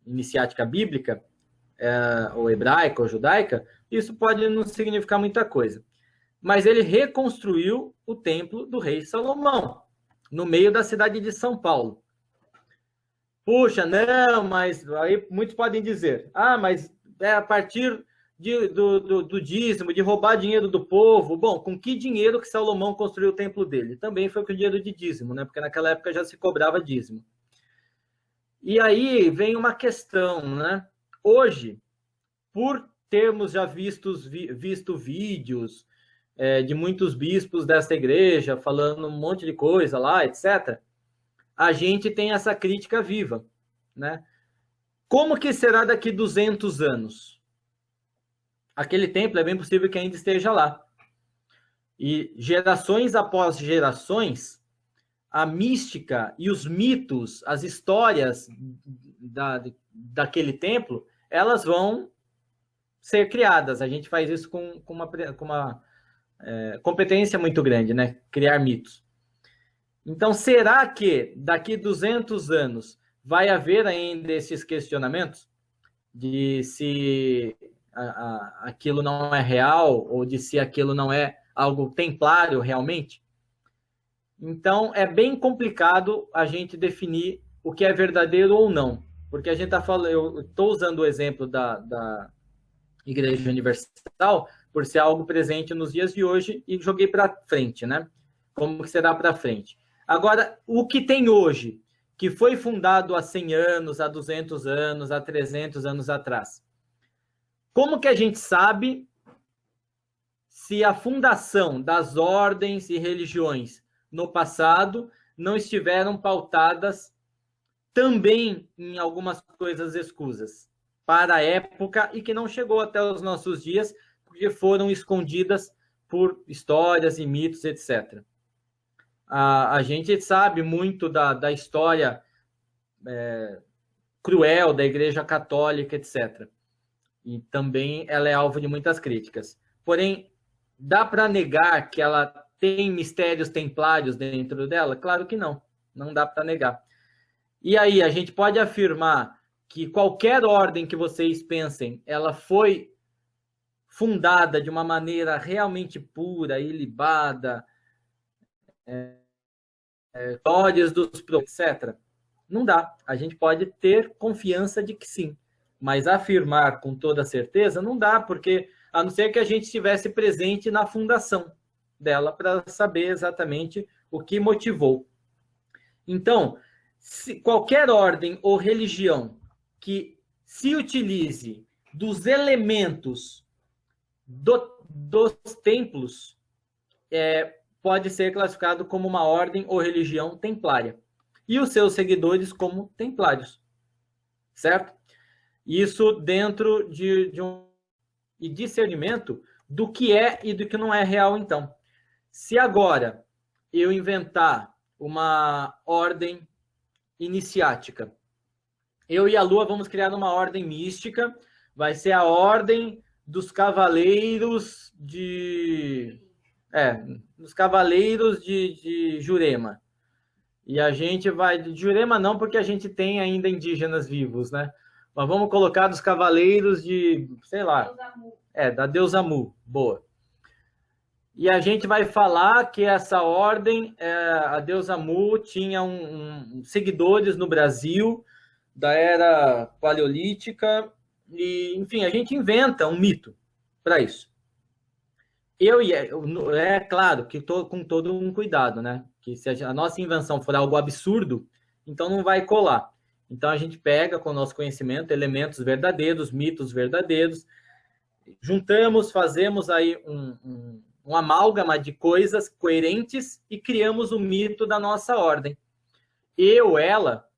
iniciática bíblica, ou hebraica ou judaica, isso pode não significar muita coisa. Mas ele reconstruiu o templo do rei Salomão, no meio da cidade de São Paulo. puxa, não, mas aí muitos podem dizer, mas é a partir do dízimo, de roubar dinheiro do povo. Bom, com que dinheiro que Salomão construiu o templo dele? Também foi com dinheiro de dízimo, né? Porque naquela época já se cobrava dízimo. E aí vem uma questão, né? Hoje, por termos já visto vídeos de muitos bispos dessa igreja falando um monte de coisa lá, etc., a gente tem essa crítica viva, né? Como que será daqui 200 anos? Aquele templo é bem possível que ainda esteja lá. E gerações após gerações, a mística e os mitos, as histórias daquele templo, elas vão ser criadas. A gente faz isso com uma competência muito grande, né? Criar mitos. Então, será que daqui 200 anos vai haver ainda esses questionamentos de se aquilo não é real ou de se aquilo não é algo templário realmente? Então, é bem complicado a gente definir o que é verdadeiro ou não, porque a gente está falando, eu estou usando o exemplo da Igreja Universal por ser algo presente nos dias de hoje e joguei para frente, né? Como que será para frente? Agora, o que tem hoje, que foi fundado há 100 anos, há 200 anos, há 300 anos atrás, como que a gente sabe se a fundação das ordens e religiões no passado não estiveram pautadas também em algumas coisas escusas para a época e que não chegou até os nossos dias porque foram escondidas por histórias e mitos, etc. A gente sabe muito da história cruel da Igreja Católica, etc. E também ela é alvo de muitas críticas. Porém, dá para negar que ela tem mistérios templários dentro dela? Claro que não. Não dá para negar. E aí, a gente pode afirmar que qualquer ordem que vocês pensem, ela foi fundada de uma maneira realmente pura, ilibada, histórias dos etc. Não dá. A gente pode ter confiança de que sim. Mas afirmar com toda certeza não dá, porque a não ser que a gente estivesse presente na fundação dela para saber exatamente o que motivou. Então, se qualquer ordem ou religião que se utilize dos elementos dos templos pode ser classificado como uma ordem ou religião templária. E os seus seguidores como templários. Certo? Isso dentro de um discernimento do que é e do que não é real, então. Se agora eu inventar uma ordem iniciática, eu e a Lua vamos criar uma ordem mística, vai ser a ordem dos cavaleiros dos cavaleiros de Jurema. E a gente vai... De Jurema não, porque a gente tem ainda indígenas vivos, né? Mas vamos colocar dos cavaleiros de, sei lá... da deusa Mu. Boa. E a gente vai falar que essa ordem, a deusa Mu, tinha seguidores no Brasil da era paleolítica. E, enfim, a gente inventa um mito para isso. É claro que estou com todo um cuidado, né? Que se a nossa invenção for algo absurdo, então não vai colar. Então a gente pega com o nosso conhecimento elementos verdadeiros, mitos verdadeiros, juntamos, fazemos aí um amálgama de coisas coerentes e criamos o mito da nossa ordem. Ela,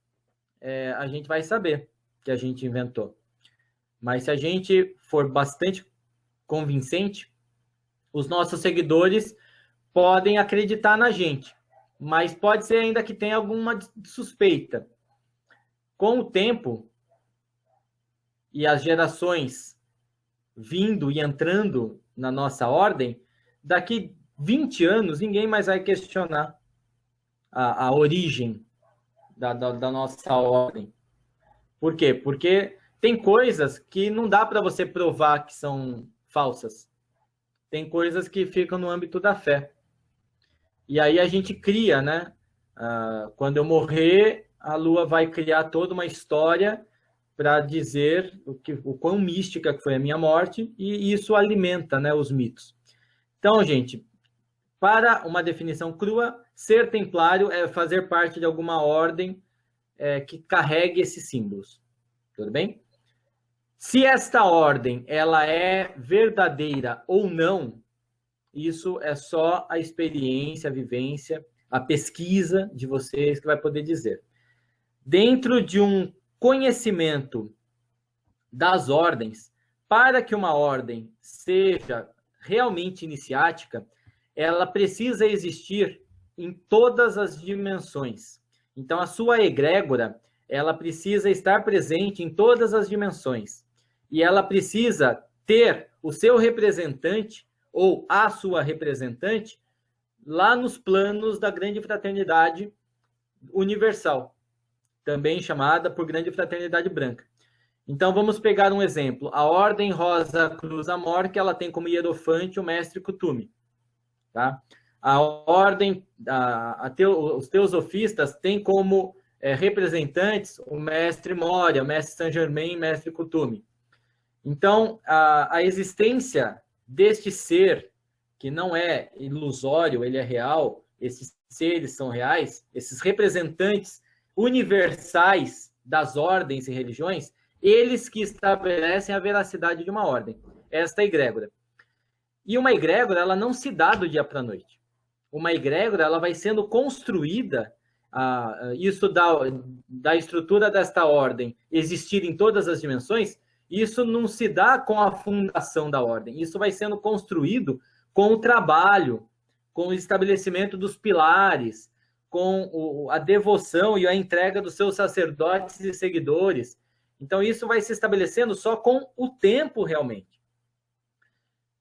a gente vai saber que a gente inventou. Mas se a gente for bastante convincente, os nossos seguidores podem acreditar na gente, mas pode ser ainda que tenha alguma suspeita. Com o tempo e as gerações vindo e entrando na nossa ordem, daqui 20 anos ninguém mais vai questionar a origem da nossa ordem. Por quê? Porque tem coisas que não dá para você provar que são falsas. Tem coisas que ficam no âmbito da fé. E aí a gente cria, né? Quando eu morrer, a Lua vai criar toda uma história para dizer o quão mística foi a minha morte, e isso alimenta, né, os mitos. Então, gente, para uma definição crua, ser templário é fazer parte de alguma ordem que carregue esses símbolos. Tudo bem? Se esta ordem ela é verdadeira ou não, isso é só a experiência, a vivência, a pesquisa de vocês que vai poder dizer. Dentro de um conhecimento das ordens, para que uma ordem seja realmente iniciática, ela precisa existir em todas as dimensões. Então, a sua egrégora, ela precisa estar presente em todas as dimensões. E ela precisa ter o seu representante ou a sua representante lá nos planos da Grande Fraternidade Universal, também chamada por Grande Fraternidade Branca. Então, vamos pegar um exemplo. A Ordem Rosa Cruz Amor, que ela tem como hierofante o Mestre Kuthumi. Tá? A Ordem, os teosofistas têm como representantes o Mestre Moria, o Mestre Saint Germain e o Mestre Kuthumi. Então, a existência deste ser, que não é ilusório, ele é real, esses seres são reais, esses representantes universais das ordens e religiões, eles que estabelecem a veracidade de uma ordem, esta egrégora. E uma egrégora, ela não se dá do dia para a noite. Uma egrégora, ela vai sendo construída, isso da estrutura desta ordem existir em todas as dimensões, isso não se dá com a fundação da ordem, isso vai sendo construído com o trabalho, com o estabelecimento dos pilares, com a devoção e a entrega dos seus sacerdotes e seguidores. Então, isso vai se estabelecendo só com o tempo, realmente.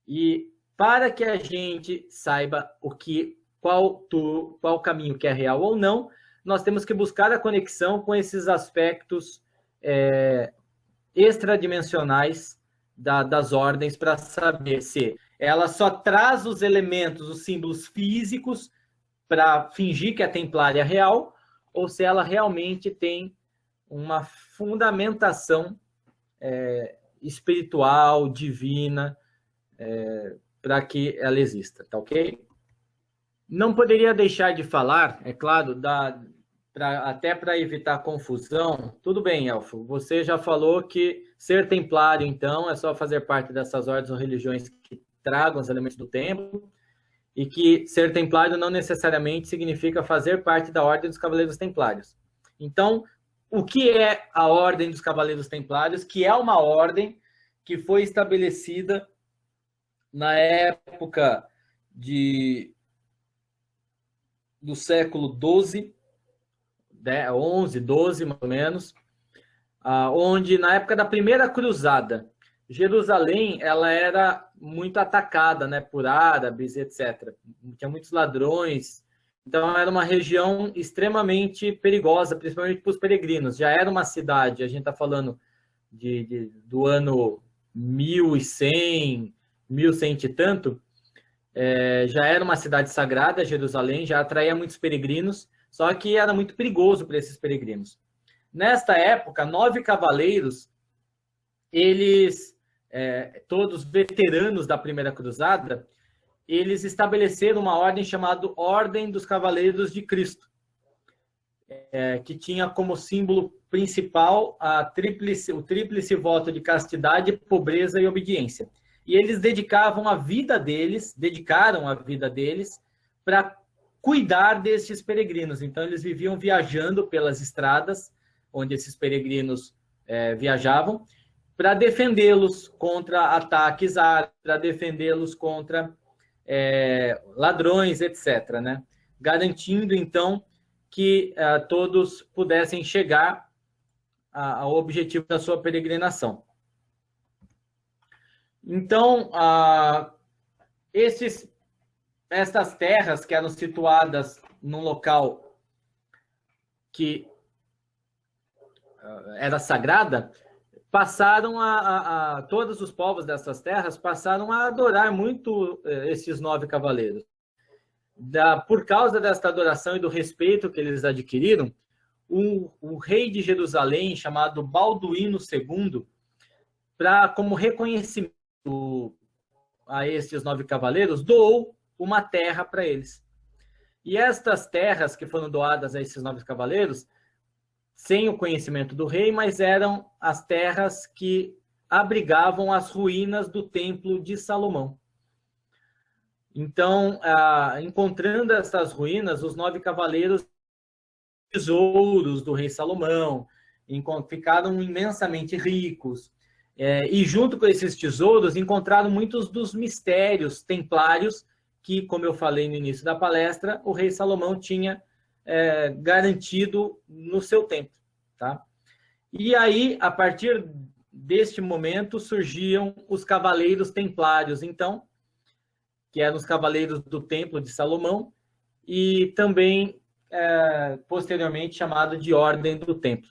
E para que a gente saiba qual caminho que é real ou não, nós temos que buscar a conexão com esses aspectos extradimensionais das ordens, para saber se ela só traz os elementos, os símbolos físicos para fingir que é templária real, ou se ela realmente tem uma fundamentação espiritual, divina, para que ela exista, tá ok? Não poderia deixar de falar, é claro, até para evitar confusão. Tudo bem, Elfo, você já falou que ser templário, então, é só fazer parte dessas ordens ou religiões que tragam os elementos do templo, e que ser templário não necessariamente significa fazer parte da Ordem dos Cavaleiros Templários. Então, o que é a Ordem dos Cavaleiros Templários? Que é uma ordem que foi estabelecida na época do século XII, 11, 12, mais ou menos, onde, na época da Primeira Cruzada, Jerusalém ela era muito atacada, né, por árabes, etc. Tinha muitos ladrões. Então, era uma região extremamente perigosa, principalmente para os peregrinos. Já era uma cidade, a gente está falando do ano 1100, 1100 e tanto, já era uma cidade sagrada, Jerusalém, já atraía muitos peregrinos, só que era muito perigoso para esses peregrinos. Nesta época, 9 cavaleiros, eles, todos veteranos da Primeira Cruzada, eles estabeleceram uma ordem chamada Ordem dos Cavaleiros de Cristo, que tinha como símbolo principal o tríplice voto de castidade, pobreza e obediência. E eles dedicaram a vida deles para cuidar desses peregrinos. Então, eles viviam viajando pelas estradas onde esses peregrinos viajavam, para defendê-los contra ataques árabes, para defendê-los contra ladrões, etc., né? Garantindo, então, que todos pudessem chegar ao objetivo da sua peregrinação. Então, estas terras que eram situadas num local que era sagrada, passaram todos os povos dessas terras passaram a adorar muito esses 9 cavaleiros. Por causa desta adoração e do respeito que eles adquiriram, o rei de Jerusalém, chamado Balduíno II, como reconhecimento a esses 9 cavaleiros, doou uma terra para eles. E estas terras que foram doadas a esses 9 cavaleiros, sem o conhecimento do rei, mas eram as terras que abrigavam as ruínas do Templo de Salomão. Então, encontrando essas ruínas, os 9 cavaleiros, tesouros do rei Salomão, ficaram imensamente ricos. E junto com esses tesouros, encontraram muitos dos mistérios templários que, como eu falei no início da palestra, o rei Salomão tinha garantido no seu templo. Tá? E aí, a partir deste momento, surgiam os cavaleiros templários, então, que eram os cavaleiros do Templo de Salomão, e também, posteriormente, chamado de Ordem do Templo,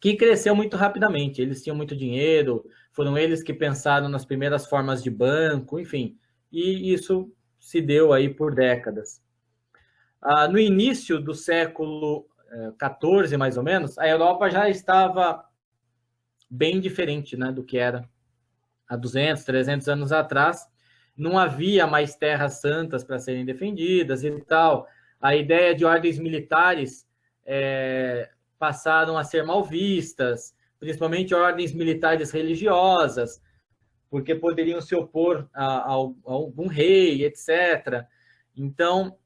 que cresceu muito rapidamente. Eles tinham muito dinheiro, foram eles que pensaram nas primeiras formas de banco, enfim, e isso se deu aí por décadas. No início do século XIV, mais ou menos, a Europa já estava bem diferente, né, do que era há 200, 300 anos atrás. Não havia mais terras santas para serem defendidas e tal. A ideia de ordens militares passaram a ser mal vistas, principalmente ordens militares religiosas, porque poderiam se opor a algum rei, etc. Então,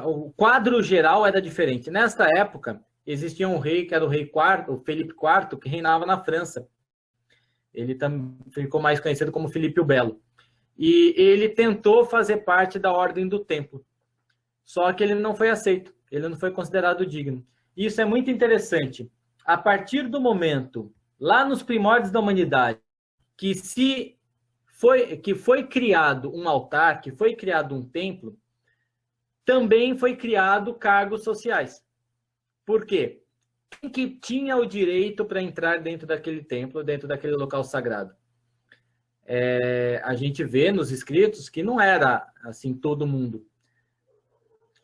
o quadro geral era diferente. Nesta época, existia um rei, que era o rei IV, o Felipe IV, que reinava na França. Ele também ficou mais conhecido como Filipe o Belo. E ele tentou fazer parte da Ordem do Templo. Só que ele não foi aceito. Ele não foi considerado digno. Isso é muito interessante. A partir do momento, lá nos primórdios da humanidade, que foi criado um altar, que foi criado um templo, também foi criado cargos sociais. Por quê? Quem que tinha o direito para entrar dentro daquele templo, dentro daquele local sagrado? A gente vê nos escritos que não era assim todo mundo.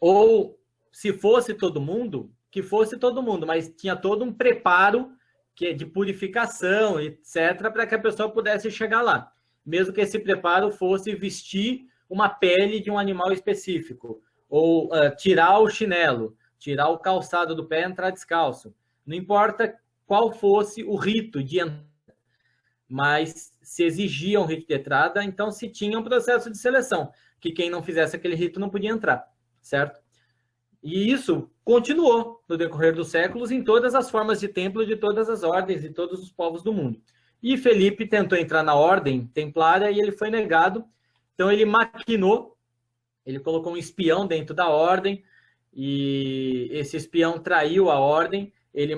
Ou, se fosse todo mundo, que fosse todo mundo, mas tinha todo um preparo de purificação, etc., para que a pessoa pudesse chegar lá. Mesmo que esse preparo fosse vestir uma pele de um animal específico, ou tirar o chinelo, tirar o calçado do pé e entrar descalço. Não importa qual fosse o rito de entrada, mas se exigia um rito de entrada, então se tinha um processo de seleção, que quem não fizesse aquele rito não podia entrar, certo? E isso continuou no decorrer dos séculos em todas as formas de templo de todas as ordens e todos os povos do mundo. E Felipe tentou entrar na ordem templária e ele foi negado, então ele maquinou, ele colocou um espião dentro da ordem, e esse espião traiu a ordem, ele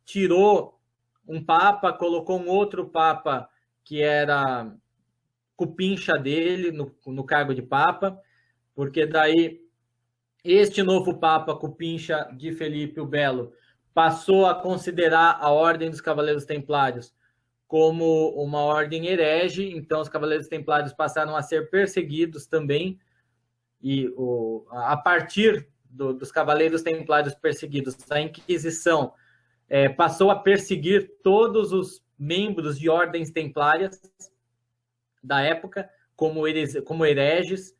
tirou um papa, colocou um outro papa que era cupincha dele no cargo de papa, porque daí este novo papa cupincha de Felipe o Belo passou a considerar a Ordem dos Cavaleiros Templários como uma ordem herege, então os Cavaleiros Templários passaram a ser perseguidos também, e a partir dos Cavaleiros Templários perseguidos, a Inquisição passou a perseguir todos os membros de ordens templárias da época como hereges,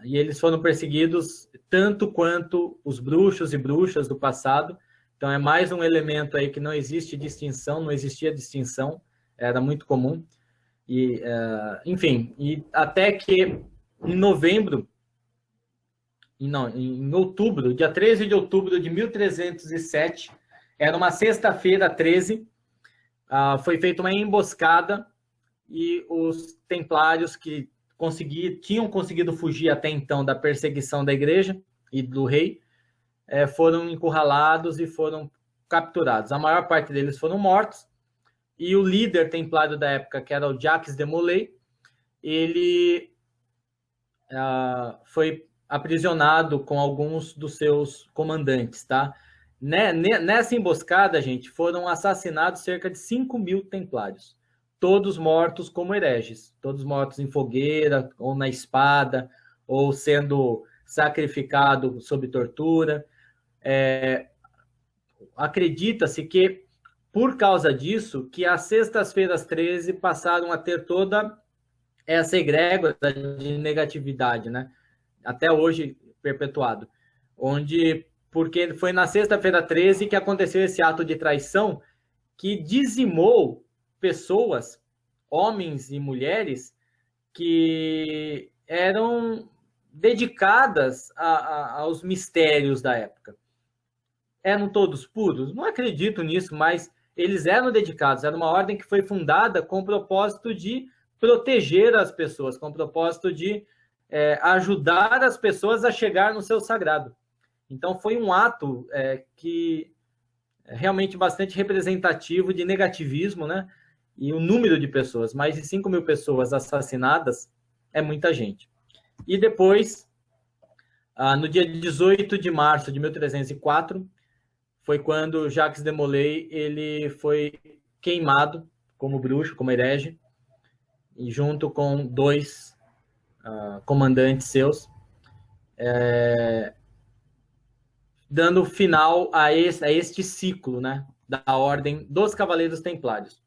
e eles foram perseguidos tanto quanto os bruxos e bruxas do passado. Então é mais um elemento aí que não existe distinção, não existia distinção, era muito comum. E, enfim, e até que em outubro, dia 13 de outubro de 1307, era uma sexta-feira 13, foi feita uma emboscada e os templários que tinham conseguido fugir até então da perseguição da igreja e do rei, foram encurralados e foram capturados. A maior parte deles foram mortos, e o líder templário da época, que era o Jacques de Molay, ele foi aprisionado com alguns dos seus comandantes, tá? Nessa emboscada, gente, foram assassinados cerca de 5.000 templários, todos mortos como hereges, todos mortos em fogueira, ou na espada, ou sendo sacrificado sob tortura. Acredita-se que, por causa disso, que as sextas-feiras 13 passaram a ter toda essa egrégora de negatividade, né? Até hoje perpetuado. Porque foi na sexta-feira 13 que aconteceu esse ato de traição que dizimou pessoas, homens e mulheres, que eram dedicadas aos mistérios da época. Eram todos puros? Não acredito nisso, mas eles eram dedicados. Era uma ordem que foi fundada com o propósito de proteger as pessoas, com o propósito de ajudar as pessoas a chegar no seu sagrado. Então, foi um ato que é realmente bastante representativo de negativismo, né? E o número de pessoas, mais de 5.000 pessoas assassinadas, é muita gente. E depois, no dia 18 de março de 1304, foi quando Jacques de Molay ele foi queimado como bruxo, como herege, e junto com 2 comandantes seus, dando final a este ciclo, né, da Ordem dos Cavaleiros Templários.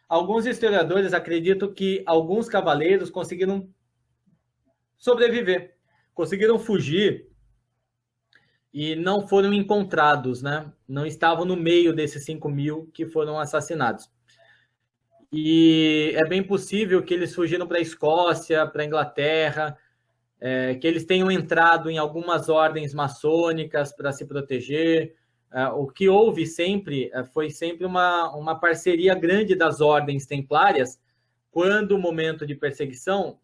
Alguns historiadores acreditam que alguns cavaleiros conseguiram sobreviver, conseguiram fugir e não foram encontrados, né? Não estavam no meio desses 5.000 que foram assassinados. E é bem possível que eles fugiram para a Escócia, para a Inglaterra, que eles tenham entrado em algumas ordens maçônicas para se proteger. O que houve sempre foi sempre uma parceria grande das ordens templárias. Quando o momento de perseguição,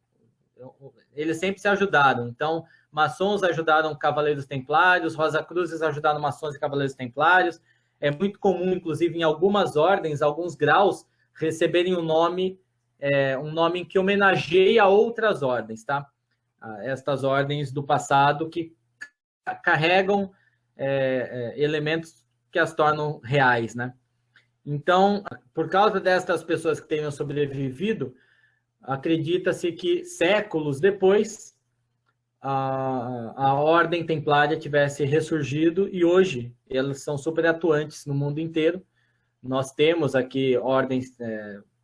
eles sempre se ajudaram. Então, maçons ajudaram cavaleiros templários, Rosa-Cruzes ajudaram maçons e cavaleiros templários. É muito comum, inclusive, em algumas ordens, alguns graus, receberem um nome em que homenageia outras ordens, tá? Estas ordens do passado que carregam elementos que as tornam reais, né? Então, por causa destas pessoas que tenham sobrevivido, acredita-se que séculos depois a Ordem Templária tivesse ressurgido e hoje elas são super atuantes no mundo inteiro. Nós temos aqui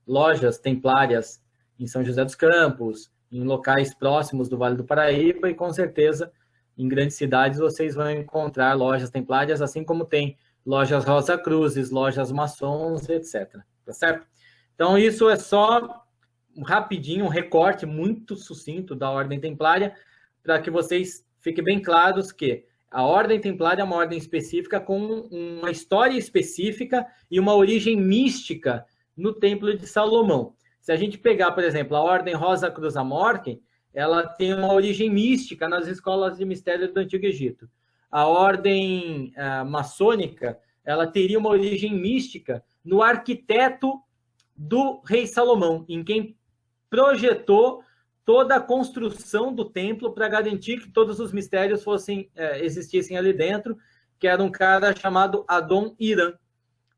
lojas templárias em São José dos Campos, em locais próximos do Vale do Paraíba e, com certeza, em grandes cidades vocês vão encontrar lojas templárias, assim como tem lojas Rosa Cruzes, lojas maçons, etc. Tá certo? Então, isso é só rapidinho, um recorte muito sucinto da Ordem Templária, para que vocês fiquem bem claros que a Ordem Templária é uma ordem específica com uma história específica e uma origem mística no Templo de Salomão. Se a gente pegar, por exemplo, a Ordem Rosa Cruz Amorque, ela tem uma origem mística nas escolas de mistério do Antigo Egito. A Ordem maçônica, ela teria uma origem mística no arquiteto do rei Salomão, em quem projetou toda a construção do templo para garantir que todos os mistérios existissem ali dentro, que era um cara chamado Adon-Irã.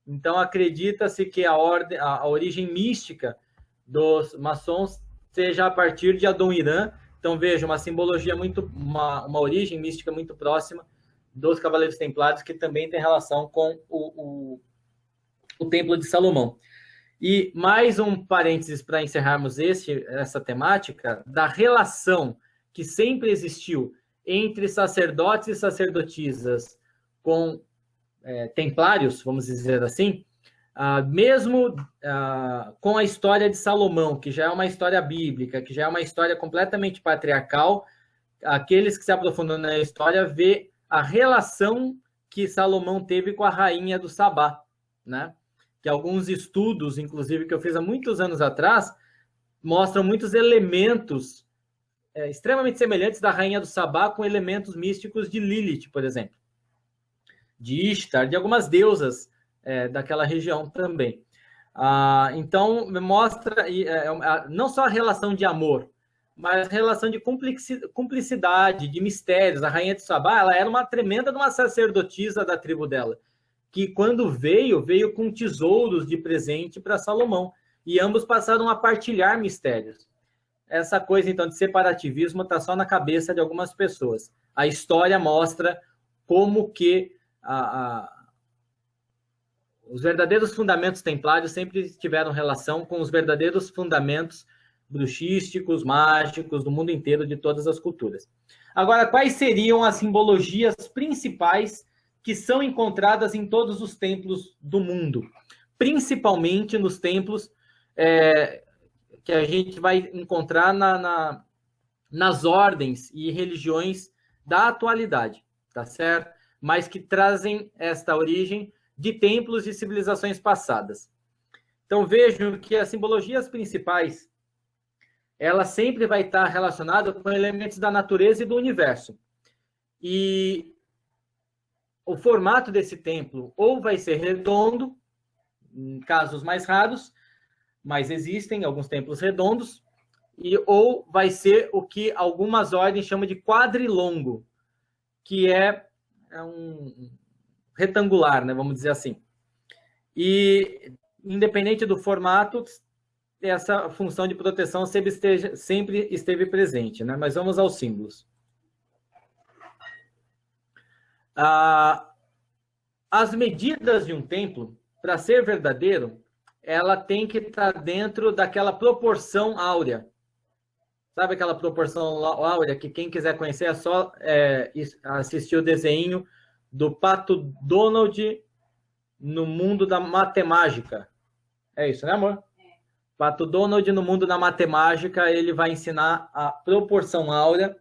Então, acredita-se que a origem mística dos maçons seja a partir de Adon-Irã. Então, veja, uma simbologia uma origem mística muito próxima dos Cavaleiros Templários, que também tem relação com o Templo de Salomão. E mais um parênteses para encerrarmos essa temática, da relação que sempre existiu entre sacerdotes e sacerdotisas com templários, vamos dizer assim, mesmo com a história de Salomão, que já é uma história bíblica, que já é uma história completamente patriarcal, aqueles que se aprofundam na história vê a relação que Salomão teve com a rainha do Sabá, né? Que alguns estudos, inclusive, que eu fiz há muitos anos atrás, mostram muitos elementos extremamente semelhantes da rainha do Sabá com elementos místicos de Lilith, por exemplo, de Ishtar, de algumas deusas daquela região também. Então, mostra não só a relação de amor, mas a relação de cumplicidade, de mistérios. A rainha de Sabá, ela era uma tremenda uma sacerdotisa da tribo dela, que quando veio com tesouros de presente para Salomão, e ambos passaram a partilhar mistérios. Essa coisa, então, de separativismo está só na cabeça de algumas pessoas. a história mostra como que os verdadeiros fundamentos templários sempre tiveram relação com os verdadeiros fundamentos bruxísticos, mágicos, do mundo inteiro, de todas as culturas. Agora, quais seriam as simbologias principais que são encontradas em todos os templos do mundo? Principalmente nos templos que a gente vai encontrar nas ordens e religiões da atualidade, tá certo? Mas que trazem esta origem de templos e civilizações passadas. Então, vejam que as simbologias principais, ela sempre vai estar relacionada com elementos da natureza e do universo. E o formato desse templo ou vai ser redondo, em casos mais raros, mas existem alguns templos redondos, ou vai ser o que algumas ordens chamam de quadrilongo, que é um retangular, né, vamos dizer assim. E, independente do formato, essa função de proteção sempre esteve presente, né? Mas vamos aos símbolos. As medidas de um templo, para ser verdadeiro, ela tem que estar dentro daquela proporção áurea. Sabe aquela proporção áurea que quem quiser conhecer é só assistir o desenho do Pato Donald no mundo da matemática. É isso, né, amor? Pato Donald no mundo da matemática, ele vai ensinar a proporção áurea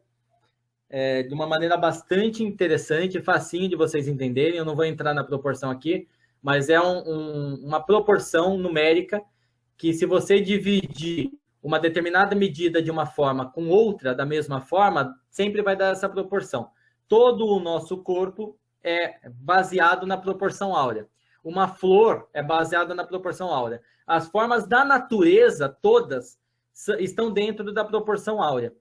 de uma maneira bastante interessante, facinho de vocês entenderem. Eu não vou entrar na proporção aqui, mas é uma proporção numérica que, se você dividir uma determinada medida de uma forma com outra da mesma forma, sempre vai dar essa proporção. Todo o nosso corpo é baseado na proporção áurea. Uma flor é baseada na proporção áurea. As formas da natureza, todas, estão dentro da proporção áurea.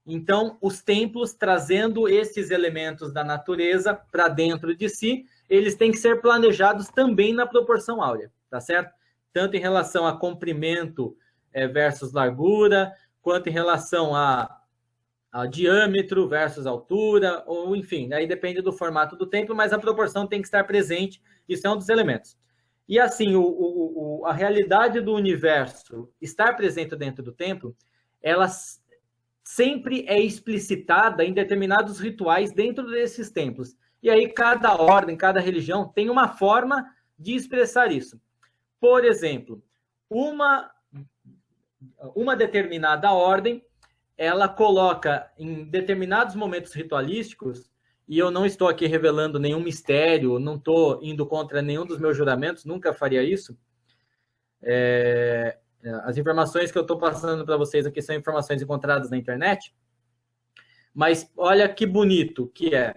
Então, os templos, trazendo esses elementos da natureza para dentro de si, eles têm que ser planejados também na proporção áurea, tá certo? Tanto em relação a comprimento versus largura, quanto em relação a diâmetro versus altura, ou enfim, aí depende do formato do templo, mas a proporção tem que estar presente, isso é um dos elementos. E assim, a realidade do universo estar presente dentro do templo, ela sempre é explicitada em determinados rituais dentro desses templos. E aí cada ordem, cada religião tem uma forma de expressar isso. Por exemplo, uma determinada ordem, ela coloca em determinados momentos ritualísticos, e eu não estou aqui revelando nenhum mistério, não estou indo contra nenhum dos meus juramentos, nunca faria isso. As informações que eu estou passando para vocês aqui são informações encontradas na internet, mas olha que bonito que é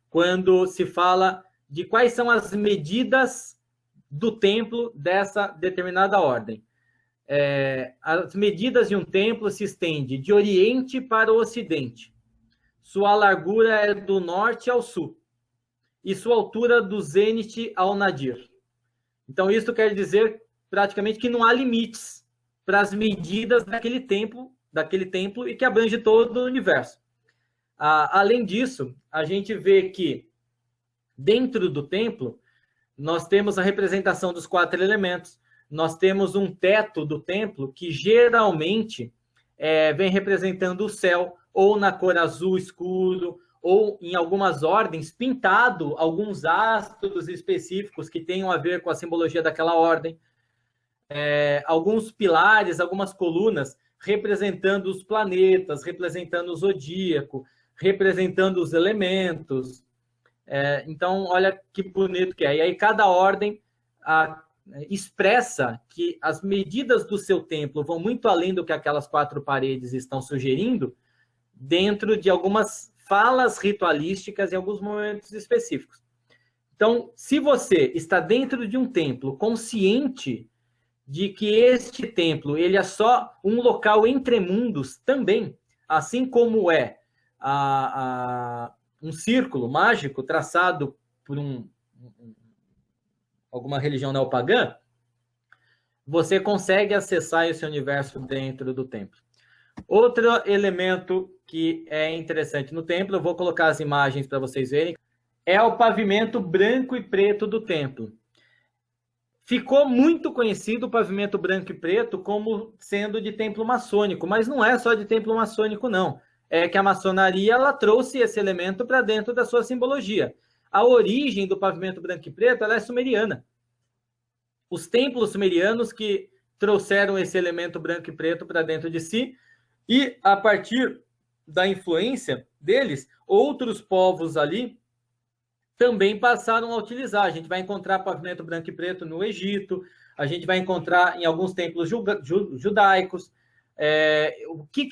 quando se fala de quais são as medidas do templo dessa determinada ordem. As medidas de um templo se estendem de oriente para o ocidente. Sua largura é do norte ao sul. E sua altura do zênite ao nadir. Então, isso quer dizer praticamente que não há limites para as medidas daquele templo e que abrange todo o universo. Além disso, a gente vê que dentro do templo nós temos a representação dos 4 elementos. Nós temos um teto do templo que geralmente vem representando o céu, ou na cor azul escuro, ou em algumas ordens, pintado alguns astros específicos que tenham a ver com a simbologia daquela ordem. Alguns pilares, algumas colunas representando os planetas, representando o zodíaco, representando os elementos. Então, olha que bonito que é. E aí cada ordem expressa que as medidas do seu templo vão muito além do que aquelas 4 paredes estão sugerindo, dentro de algumas falas ritualísticas em alguns momentos específicos. Então, se você está dentro de um templo consciente de que este templo ele é só um local entre mundos também, assim como é um círculo mágico traçado por alguma religião neopagã, você consegue acessar esse universo dentro do templo. Outro elemento que é interessante no templo, eu vou colocar as imagens para vocês verem, é o pavimento branco e preto do templo. Ficou muito conhecido o pavimento branco e preto como sendo de templo maçônico, mas não é só de templo maçônico, não. É que a maçonaria ela trouxe esse elemento para dentro da sua simbologia. A origem do pavimento branco e preto ela é sumeriana. Os templos sumerianos que trouxeram esse elemento branco e preto para dentro de si, e a partir da influência deles, outros povos ali também passaram a utilizar. A gente vai encontrar pavimento branco e preto no Egito, a gente vai encontrar em alguns templos judaicos. O que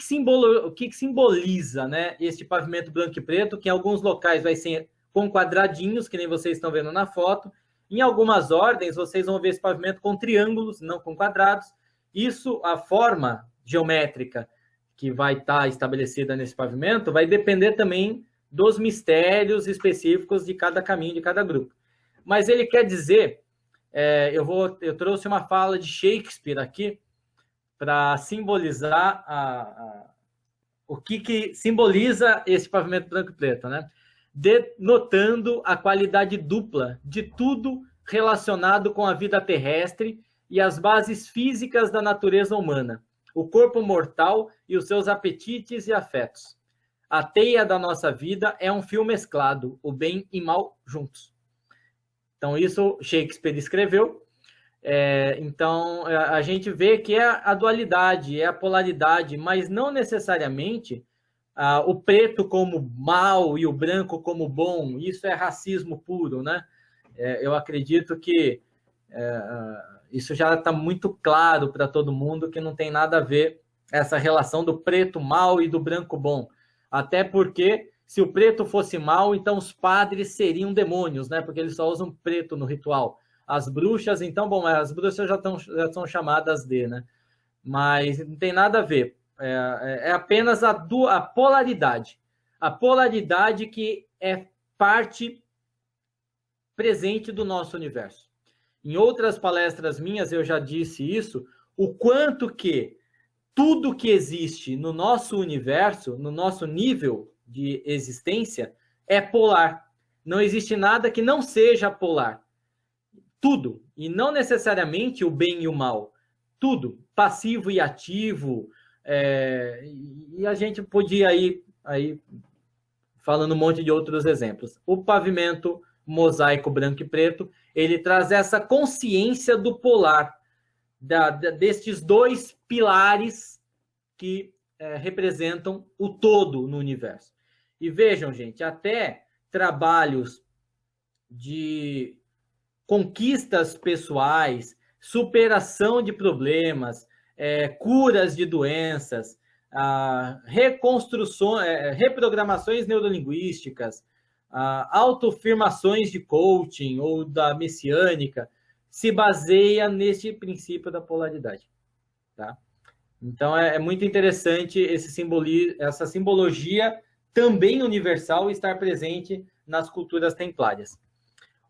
simboliza, né, este pavimento branco e preto, que em alguns locais vai ser com quadradinhos, que nem vocês estão vendo na foto. Em algumas ordens, vocês vão ver esse pavimento com triângulos, não com quadrados. Isso, a forma geométrica que vai estar estabelecida nesse pavimento, vai depender também dos mistérios específicos de cada caminho, de cada grupo. Mas ele quer dizer, eu trouxe uma fala de Shakespeare aqui, para simbolizar o que simboliza esse pavimento branco e preto, né? Denotando a qualidade dupla de tudo relacionado com a vida terrestre e as bases físicas da natureza humana, o corpo mortal e os seus apetites e afetos. A teia da nossa vida é um fio mesclado, o bem e mal juntos. Então, isso Shakespeare escreveu. Então, a gente vê que é a dualidade, é a polaridade, mas não necessariamente o preto como mal e o branco como bom. Isso é racismo puro, né? Eu acredito que isso já está muito claro para todo mundo que não tem nada a ver essa relação do preto mal e do branco bom. Até porque, se o preto fosse mal, então os padres seriam demônios, né? Porque eles só usam preto no ritual. As bruxas, então, bom, as bruxas já são chamadas de, né? Mas não tem nada a ver. É apenas a polaridade. A polaridade que é parte presente do nosso universo. Em outras palestras minhas, eu já disse isso, o quanto que tudo que existe no nosso universo, no nosso nível de existência, é polar. Não existe nada que não seja polar. Tudo. E não necessariamente o bem e o mal. Tudo. Passivo e ativo. E a gente podia ir aí falando um monte de outros exemplos. O pavimento mosaico branco e preto, ele traz essa consciência do polar, destes dois pilares que representam o todo no universo. E vejam, gente, até trabalhos de conquistas pessoais, superação de problemas, curas de doenças, reprogramações neurolinguísticas, autoafirmações de coaching ou da messiânica, se baseia nesse princípio da polaridade. Tá? Então, é muito interessante essa simbologia também universal estar presente nas culturas templárias.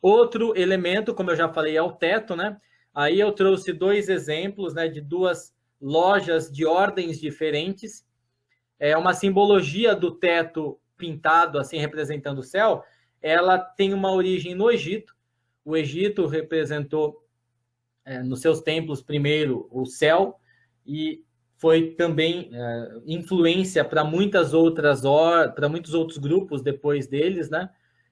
Outro elemento, como eu já falei, é o teto, né? Aí eu trouxe dois exemplos, né, de duas lojas de ordens diferentes. É uma simbologia do teto pintado, assim, representando o céu. Ela tem uma origem no Egito. O Egito representou, nos seus templos, primeiro, o céu, e foi também influência para muitos outros grupos depois deles, né?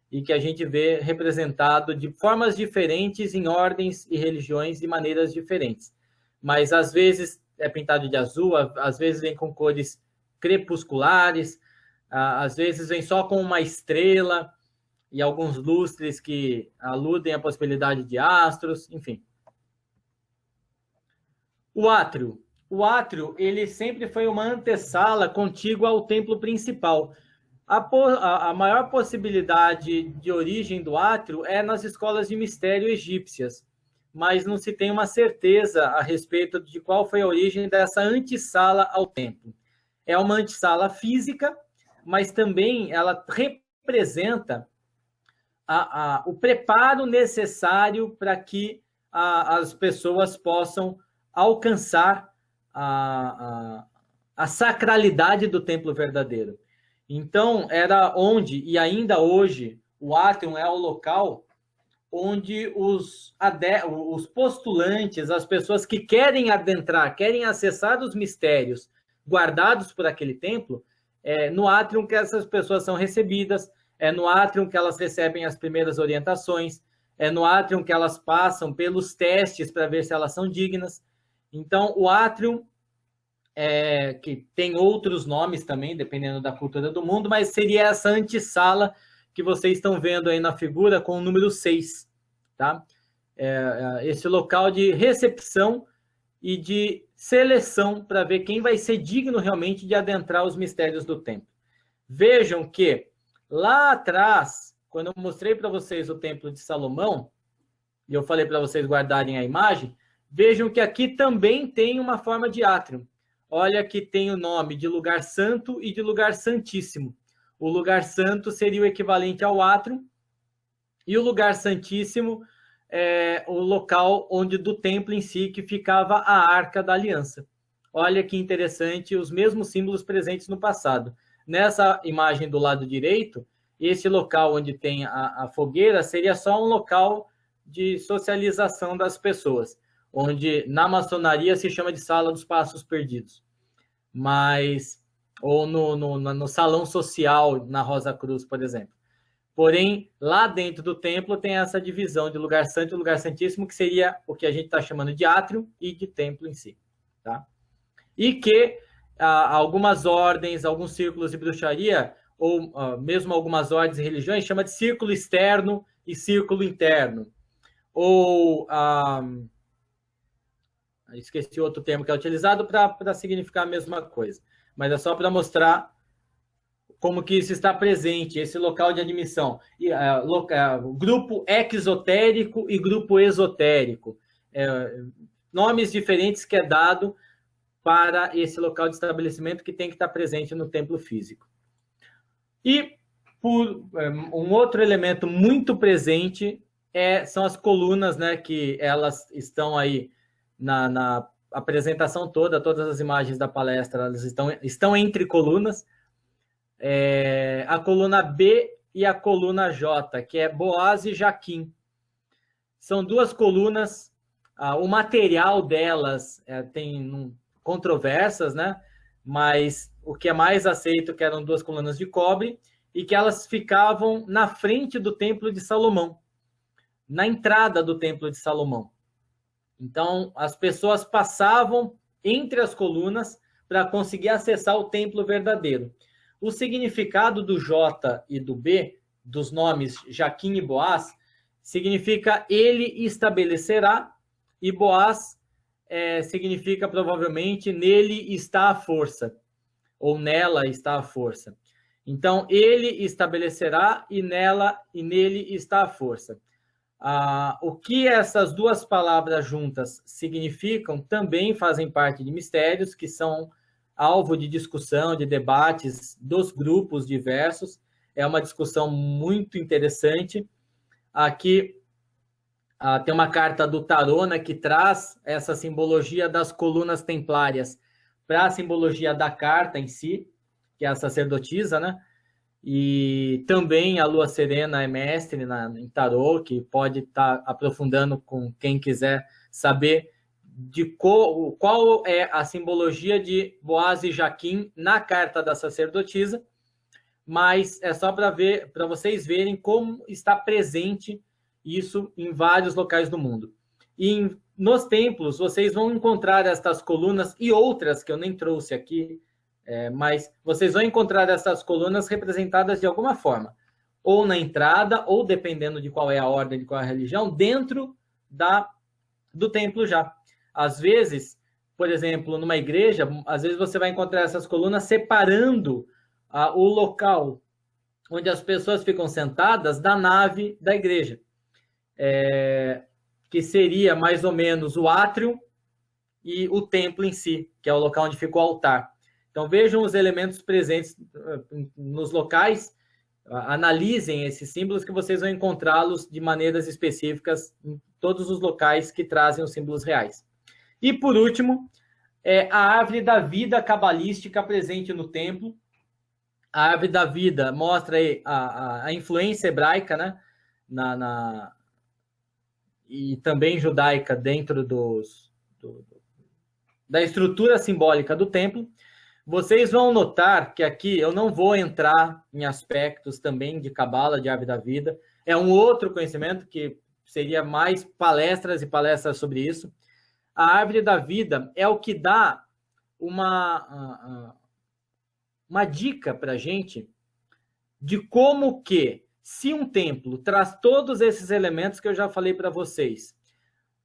E que a gente vê representado de formas diferentes em ordens e religiões de maneiras diferentes. Mas, às vezes, é pintado de azul, às vezes vem com cores crepusculares, às vezes vem só com uma estrela e alguns lustres que aludem à possibilidade de astros, enfim. O átrio. O átrio, ele sempre foi uma antessala contígua ao templo principal. A maior possibilidade de origem do átrio é nas escolas de mistério egípcias, mas não se tem uma certeza a respeito de qual foi a origem dessa antessala ao templo. É uma antessala física, mas também ela representa o preparo necessário para que as pessoas possam alcançar a a sacralidade do templo verdadeiro. Então, era onde, e ainda hoje, o átrio é o local onde os postulantes, as pessoas que querem adentrar, querem acessar os mistérios guardados por aquele templo, no átrio que essas pessoas são recebidas, é no átrio que elas recebem as primeiras orientações, é no átrio que elas passam pelos testes para ver se elas são dignas. Então, o átrio, que tem outros nomes também, dependendo da cultura do mundo, mas seria essa antessala que vocês estão vendo aí na figura com o número 6, tá? Esse local de recepção e de seleção para ver quem vai ser digno realmente de adentrar os mistérios do templo. Vejam que lá atrás, quando eu mostrei para vocês o Templo de Salomão, e eu falei para vocês guardarem a imagem, vejam que aqui também tem uma forma de átrio. Olha que tem o nome de lugar santo e de lugar santíssimo. O lugar santo seria o equivalente ao átrio, e o lugar santíssimo é o local onde do templo em si que ficava a Arca da Aliança. Olha que interessante, os mesmos símbolos presentes no passado. Nessa imagem do lado direito, esse local onde tem a fogueira seria só um local de socialização das pessoas, onde na maçonaria se chama de Sala dos Passos Perdidos. Ou no salão social, na Rosa Cruz, por exemplo. Porém, lá dentro do templo tem essa divisão de lugar santo e lugar santíssimo, que seria o que a gente está chamando de átrio e de templo em si. Tá? E que algumas ordens, alguns círculos de bruxaria, ou mesmo algumas ordens e religiões, chama de círculo externo e círculo interno. Ou, esqueci outro termo que é utilizado para significar a mesma coisa. Mas é só para mostrar como que isso está presente, esse local de admissão. Grupo exotérico e grupo esotérico. Nomes diferentes que é dado para esse local de estabelecimento que tem que estar presente no templo físico. E um outro elemento muito presente são as colunas, né, que elas estão aí na apresentação toda, todas as imagens da palestra, elas estão entre colunas. A coluna B e a coluna J, que é Boaz e Jaquim. São duas colunas, o material delas tem controvérsias, né? Mas o que é mais aceito que eram duas colunas de cobre e que elas ficavam na frente do Templo de Salomão, na entrada do Templo de Salomão. Então, as pessoas passavam entre as colunas para conseguir acessar o templo verdadeiro. O significado do J e do B, dos nomes Jaquim e Boaz, significa ele estabelecerá, e Boaz significa provavelmente nele está a força, ou nela está a força. Então, ele estabelecerá e nele está a força. O que essas duas palavras juntas significam também fazem parte de mistérios que são alvo de discussão, de debates dos grupos diversos. É uma discussão muito interessante. Aqui tem uma carta do Tarô, né, que traz essa simbologia das colunas templárias para a simbologia da carta em si, que é a sacerdotisa, né? E também a Lua Serena é mestre em Tarô, que pode estar aprofundando com quem quiser saber de qual é a simbologia de Boaz e Jaquim na carta da sacerdotisa, mas é só para vocês verem como está presente isso em vários locais do mundo. E nos templos vocês vão encontrar estas colunas e outras que eu nem trouxe aqui, mas vocês vão encontrar essas colunas representadas de alguma forma, ou na entrada, ou dependendo de qual é a ordem, de qual é a religião, dentro do templo já. Às vezes, por exemplo, numa igreja, às vezes você vai encontrar essas colunas separando o local onde as pessoas ficam sentadas da nave da igreja, que seria mais ou menos o átrio e o templo em si, que é o local onde fica o altar. Então, vejam os elementos presentes nos locais, analisem esses símbolos que vocês vão encontrá-los de maneiras específicas em todos os locais que trazem os símbolos reais. E, por último, é a árvore da vida cabalística presente no templo. A árvore da vida mostra aí a influência hebraica, né? E também judaica dentro da estrutura simbólica do templo. Vocês vão notar que aqui eu não vou entrar em aspectos também de Cabala, de árvore da vida. É um outro conhecimento que seria mais palestras e palestras sobre isso. A árvore da vida é o que dá uma dica para a gente de como que, se um templo traz todos esses elementos que eu já falei para vocês,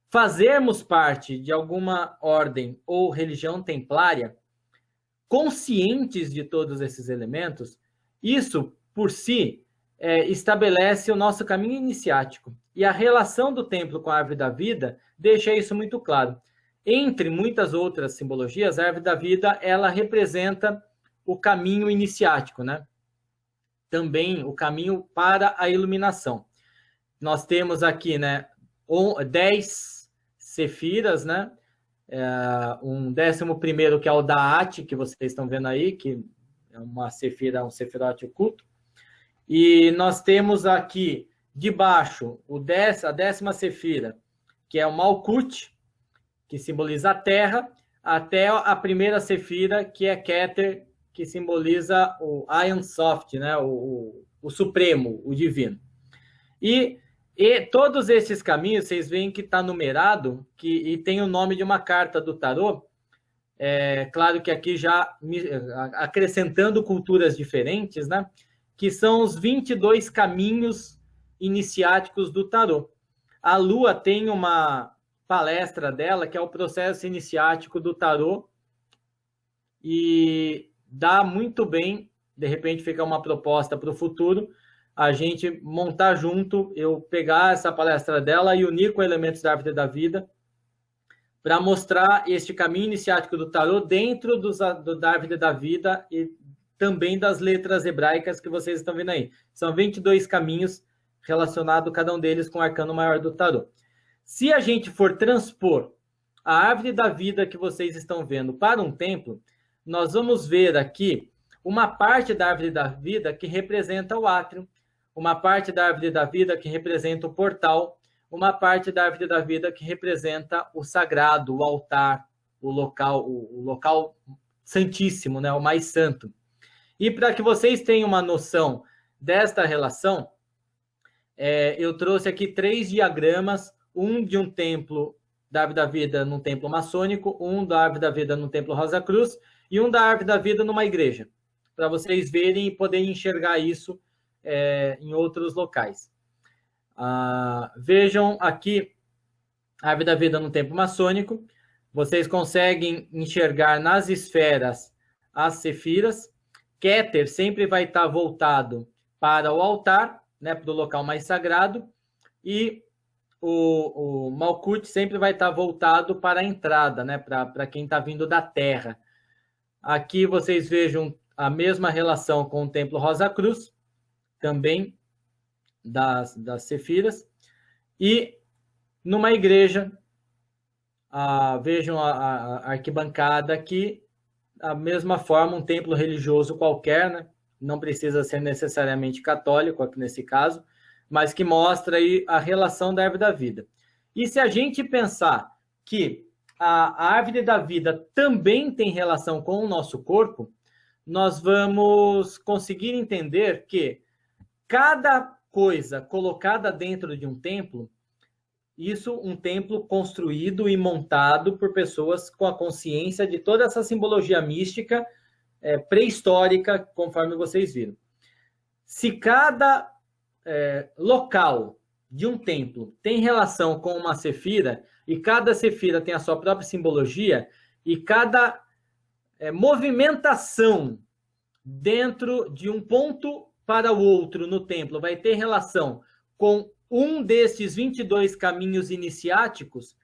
fazermos parte de alguma ordem ou religião templária, conscientes de todos esses elementos, isso, por si, estabelece o nosso caminho iniciático. E a relação do templo com a árvore da vida deixa isso muito claro. Entre muitas outras simbologias, a árvore da vida, ela representa o caminho iniciático, né? Também o caminho para a iluminação. Nós temos aqui, né, 10 sefiras, né? Um 11º, que é o Da'at, que vocês estão vendo aí, que é uma sefira, um sefirote oculto. E nós temos aqui, debaixo, a 10ª sefira, que é o Malkut, que simboliza a terra, até a primeira sefira, que é Keter, que simboliza o Ayin Sof, né? o supremo, o divino. E todos esses caminhos, vocês veem que está numerado, e tem o nome de uma carta do tarô. Claro que aqui já acrescentando culturas diferentes, né? Que são os 22 caminhos iniciáticos do tarô. A Lua tem uma palestra dela, que é o processo iniciático do tarô, e dá muito bem, de repente fica uma proposta para o futuro, a gente montar junto, eu pegar essa palestra dela e unir com elementos da árvore da vida, para mostrar este caminho iniciático do tarô dentro da árvore da vida e também das letras hebraicas que vocês estão vendo aí. São 22 caminhos relacionados, cada um deles, com o arcano maior do tarô. Se a gente for transpor a árvore da vida que vocês estão vendo para um templo, nós vamos ver aqui uma parte da árvore da vida que representa o átrio, uma parte da árvore da vida que representa o portal, uma parte da árvore da vida que representa o sagrado, o altar, o local santíssimo, né? O mais santo. E para que vocês tenham uma noção desta relação, eu trouxe aqui 3 diagramas, um de um templo da árvore da vida num templo maçônico, um da árvore da vida num templo Rosa Cruz e um da árvore da vida numa igreja, para vocês verem e poderem enxergar isso em outros locais. Vejam aqui a árvore da vida no templo maçônico. Vocês conseguem enxergar nas esferas as sefiras. Keter sempre vai estar voltado para o altar, né, para o local mais sagrado, e o Malkut sempre vai estar voltado para a entrada, né, para quem está vindo da terra. Aqui vocês vejam a mesma relação com o templo Rosa Cruz, também das sefiras. E numa igreja, vejam a arquibancada aqui, da mesma forma, um templo religioso qualquer, né? Não precisa ser necessariamente católico, aqui nesse caso, mas que mostra aí a relação da árvore da vida. E se a gente pensar que a árvore da vida também tem relação com o nosso corpo, nós vamos conseguir entender que cada coisa colocada dentro de um templo, um templo construído e montado por pessoas com a consciência de toda essa simbologia mística pré-histórica, conforme vocês viram. Se cada local de um templo tem relação com uma sefira, e cada sefira tem a sua própria simbologia, e cada movimentação dentro de um ponto para o outro no templo vai ter relação com um desses 22 caminhos iniciáticos,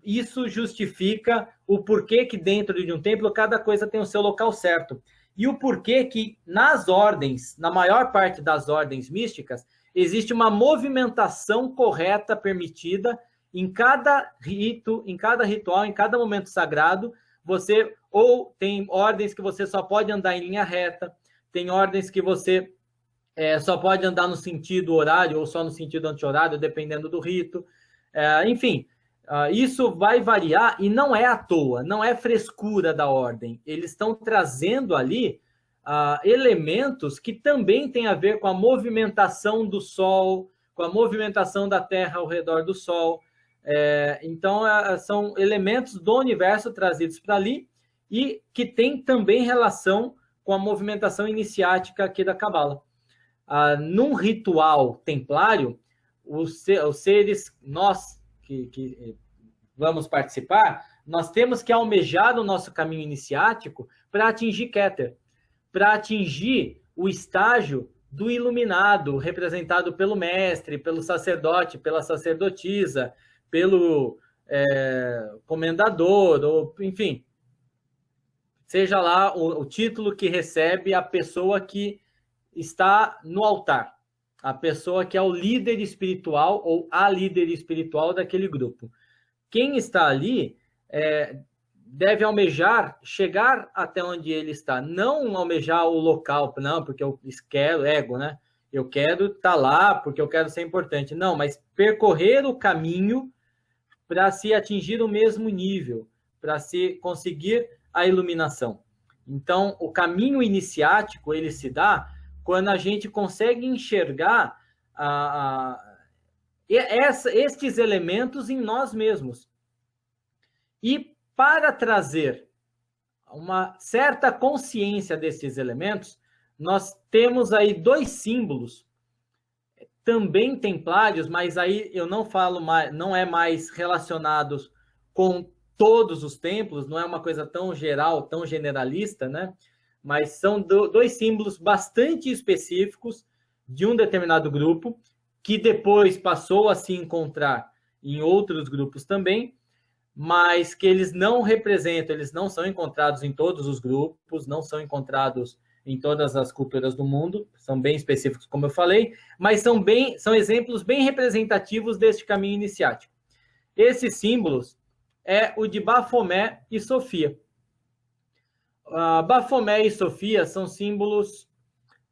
isso justifica o porquê que dentro de um templo cada coisa tem o seu local certo. E o porquê que nas ordens, na maior parte das ordens místicas, existe uma movimentação correta, permitida, em cada rito, em cada ritual, em cada momento sagrado, você, ou tem ordens que você só pode andar em linha reta, tem ordens que você só pode andar no sentido horário ou só no sentido anti-horário, dependendo do rito. Enfim, isso vai variar e não é à toa, não é frescura da ordem. Eles estão trazendo ali elementos que também têm a ver com a movimentação do Sol, com a movimentação da Terra ao redor do Sol. Então, são elementos do universo trazidos para ali e que tem também relação com a movimentação iniciática aqui da Cabala. Num ritual templário, os seres, nós que vamos participar, nós temos que almejar o nosso caminho iniciático para atingir Keter, para atingir o estágio do iluminado, representado pelo mestre, pelo sacerdote, pela sacerdotisa, pelo comendador, ou, enfim, seja lá o título que recebe a pessoa que está no altar, a pessoa que é o líder espiritual ou a líder espiritual daquele grupo. Quem está ali deve almejar chegar até onde ele está, não almejar o local, não, porque eu quero, ego, né? Eu quero estar lá porque eu quero ser importante. Não, mas percorrer o caminho para se atingir o mesmo nível, para se conseguir a iluminação. Então, o caminho iniciático, ele se dá quando a gente consegue enxergar estes elementos em nós mesmos. E para trazer uma certa consciência desses elementos, nós temos aí 2 símbolos, também templários, mas aí eu não falo mais, não é mais relacionados com todos os templos, não é uma coisa tão geral, tão generalista, né? Mas são 2 símbolos bastante específicos de um determinado grupo, que depois passou a se encontrar em outros grupos também, mas que eles não representam, eles não são encontrados em todos os grupos, não são encontrados em todas as culturas do mundo, são bem específicos, como eu falei, mas são exemplos bem representativos deste caminho iniciático. Esses símbolos é o de Bafomé e Sofia. Bafomé e Sofia são símbolos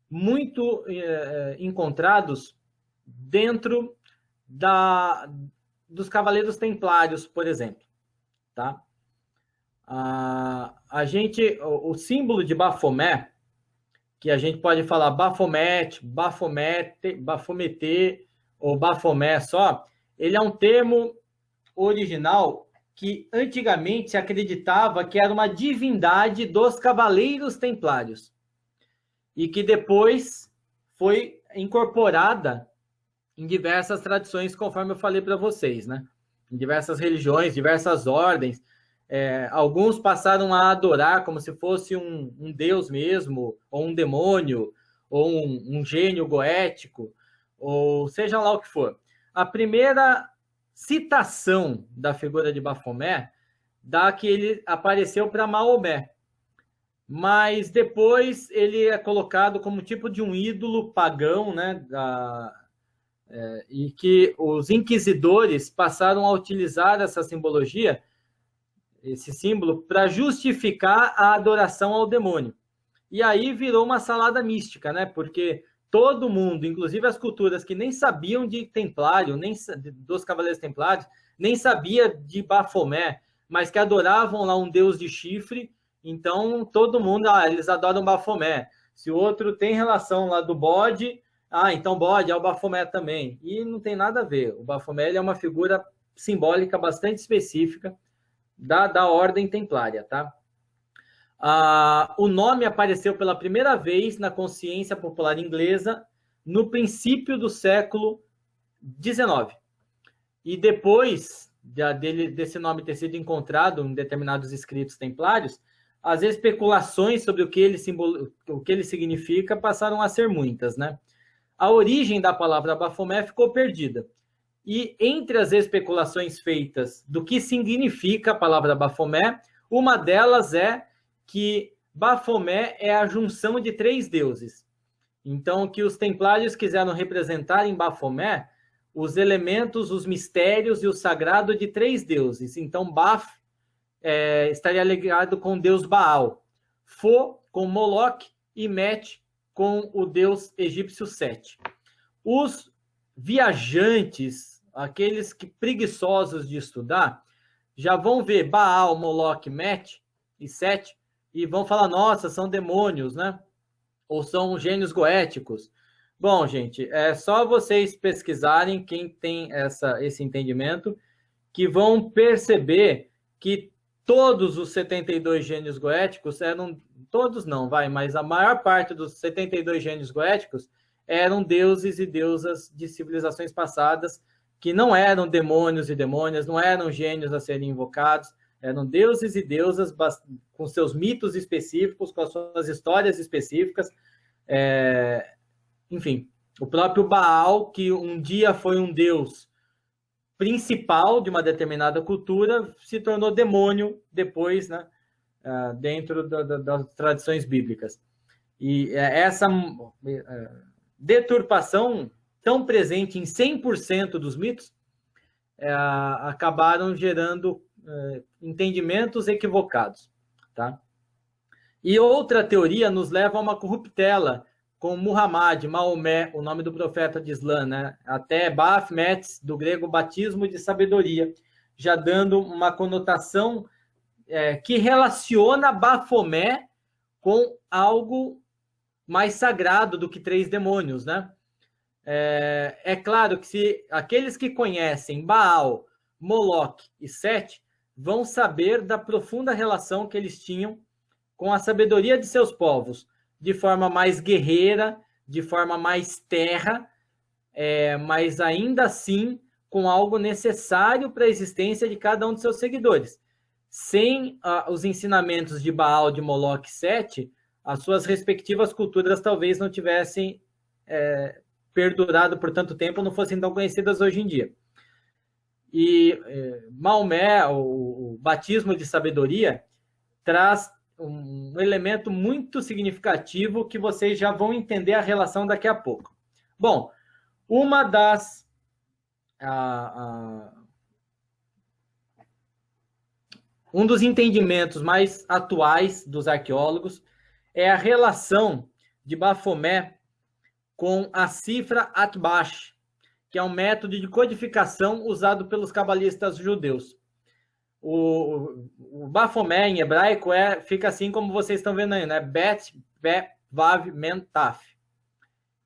muito encontrados dentro dos Cavaleiros Templários, por exemplo. Tá? O símbolo de Bafomé, que a gente pode falar Bafomete, Bafomete ou Bafomé só, ele é um termo original que antigamente se acreditava que era uma divindade dos Cavaleiros Templários e que depois foi incorporada em diversas tradições, conforme eu falei para vocês, né? Em diversas religiões, diversas ordens. Alguns passaram a adorar como se fosse um deus mesmo, ou um demônio, ou um gênio goético, ou seja lá o que for. A primeira citação da figura de Bafomé dá que ele apareceu para Maomé, mas depois ele é colocado como tipo de um ídolo pagão, né? E que os inquisidores passaram a utilizar essa simbologia, esse símbolo, para justificar a adoração ao demônio. E aí virou uma salada mística, né? Porque todo mundo, inclusive as culturas que nem sabiam de Templário, nem dos Cavaleiros Templários, nem sabia de Bafomé, mas que adoravam lá um deus de chifre. Então, todo mundo, eles adoram Bafomé. Se o outro tem relação lá do bode, então bode é o Bafomé também. E não tem nada a ver. O Bafomé é uma figura simbólica bastante específica da ordem templária, tá? O nome apareceu pela primeira vez na consciência popular inglesa no princípio do século XIX. E depois desse nome ter sido encontrado em determinados escritos templários, as especulações sobre o que ele significa passaram a ser muitas, né? A origem da palavra Bafomé ficou perdida. E entre as especulações feitas do que significa a palavra Bafomé, uma delas é que Bafomé é a junção de 3 deuses. Então, que os templários quiseram representar em Bafomé os elementos, os mistérios e o sagrado de 3 deuses. Então, Baf estaria ligado com o deus Baal, Fo com Moloque e Met com o deus egípcio Sete. Os viajantes, aqueles que preguiçosos de estudar, já vão ver Baal, Moloque, Met e Sete e vão falar, nossa, são demônios, né? Ou são gênios goéticos. Bom, gente, é só vocês pesquisarem, quem tem esse entendimento, que vão perceber que todos os 72 gênios goéticos eram... Todos não, mas a maior parte dos 72 gênios goéticos eram deuses e deusas de civilizações passadas, que não eram demônios e demônias, não eram gênios a serem invocados, eram deuses e deusas com seus mitos específicos, com as suas histórias específicas. Enfim, o próprio Baal, que um dia foi um deus principal de uma determinada cultura, se tornou demônio depois, né, dentro das tradições bíblicas. E essa deturpação tão presente em 100% dos mitos acabaram gerando entendimentos equivocados, tá? E outra teoria nos leva a uma corruptela com Muhammad, Maomé, o nome do profeta de Islã, né? Até Baphomet, do grego batismo de sabedoria, já dando uma conotação que relaciona Baphomet com algo mais sagrado do que 3 demônios, né? É claro que se aqueles que conhecem Baal, Moloque e Sete vão saber da profunda relação que eles tinham com a sabedoria de seus povos, de forma mais guerreira, de forma mais terra, mas ainda assim com algo necessário para a existência de cada um de seus seguidores. Sem os ensinamentos de Baal, de Moloque e Sete, as suas respectivas culturas talvez não tivessem perdurado por tanto tempo, não fossem tão conhecidas hoje em dia. E Maomé, o batismo de sabedoria, traz um elemento muito significativo que vocês já vão entender a relação daqui a pouco. Bom, uma das... um dos entendimentos mais atuais dos arqueólogos é a relação de Baphomet com a cifra Atbash, que é um método de codificação usado pelos cabalistas judeus. O Baphomet, em hebraico, fica assim como vocês estão vendo aí, né? Bet, Pe, Vav, Men, Taf.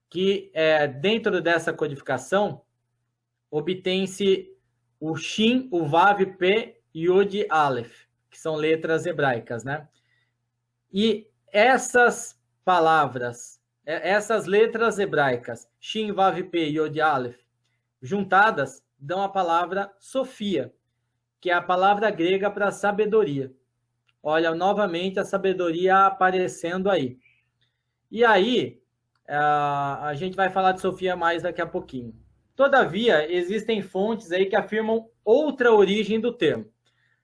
Que dentro dessa codificação obtém-se o Shin, o Vav, P e Yod, Aleph, que são letras hebraicas, né? E essas palavras, essas letras hebraicas, Shin, Vav, P e Yod, Aleph, juntadas, dão a palavra Sofia, que é a palavra grega para sabedoria. Olha, novamente a sabedoria aparecendo aí. E aí, a gente vai falar de Sofia mais daqui a pouquinho. Todavia, existem fontes aí que afirmam outra origem do termo.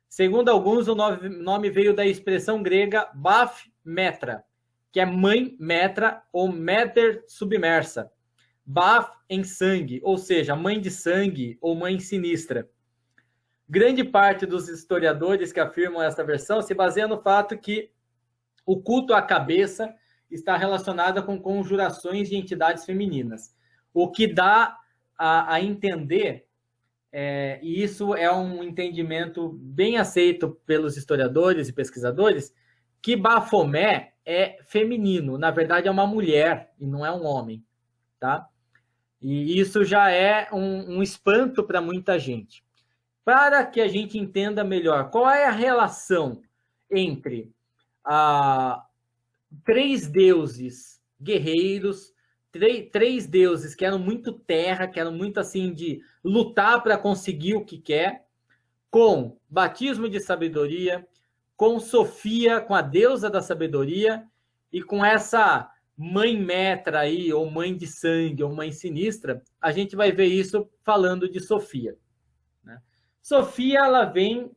Segundo alguns, o nome veio da expressão grega Baph Metra, que é mãe metra ou meter submersa. Baph em sangue, ou seja, mãe de sangue ou mãe sinistra. Grande parte dos historiadores que afirmam essa versão se baseia no fato que o culto à cabeça está relacionado com conjurações de entidades femininas, o que dá a entender, e isso é um entendimento bem aceito pelos historiadores e pesquisadores, que Baphomet é feminino, na verdade é uma mulher e não é um homem, tá? E isso já é um espanto para muita gente. Para que a gente entenda melhor qual é a relação entre 3 deuses guerreiros, 3 deuses que eram muito terra, que eram muito assim de lutar para conseguir o que quer, com batismo de sabedoria, com Sofia, com a deusa da sabedoria, e com essa mãe metra aí, ou mãe de sangue, ou mãe sinistra, a gente vai ver isso falando de Sofia. Sofia, ela vem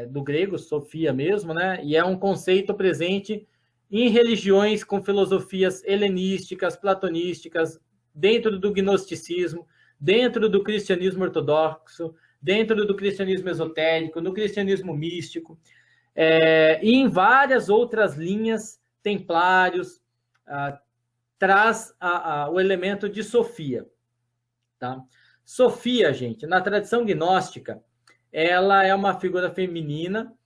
do grego, Sofia mesmo, né? E é um conceito presente em religiões com filosofias helenísticas, platonísticas, dentro do gnosticismo, dentro do cristianismo ortodoxo, dentro do cristianismo esotérico, no cristianismo místico. E em várias outras linhas, templários, traz o elemento de Sofia. Tá? Sofia, gente, na tradição gnóstica, ela é uma figura feminina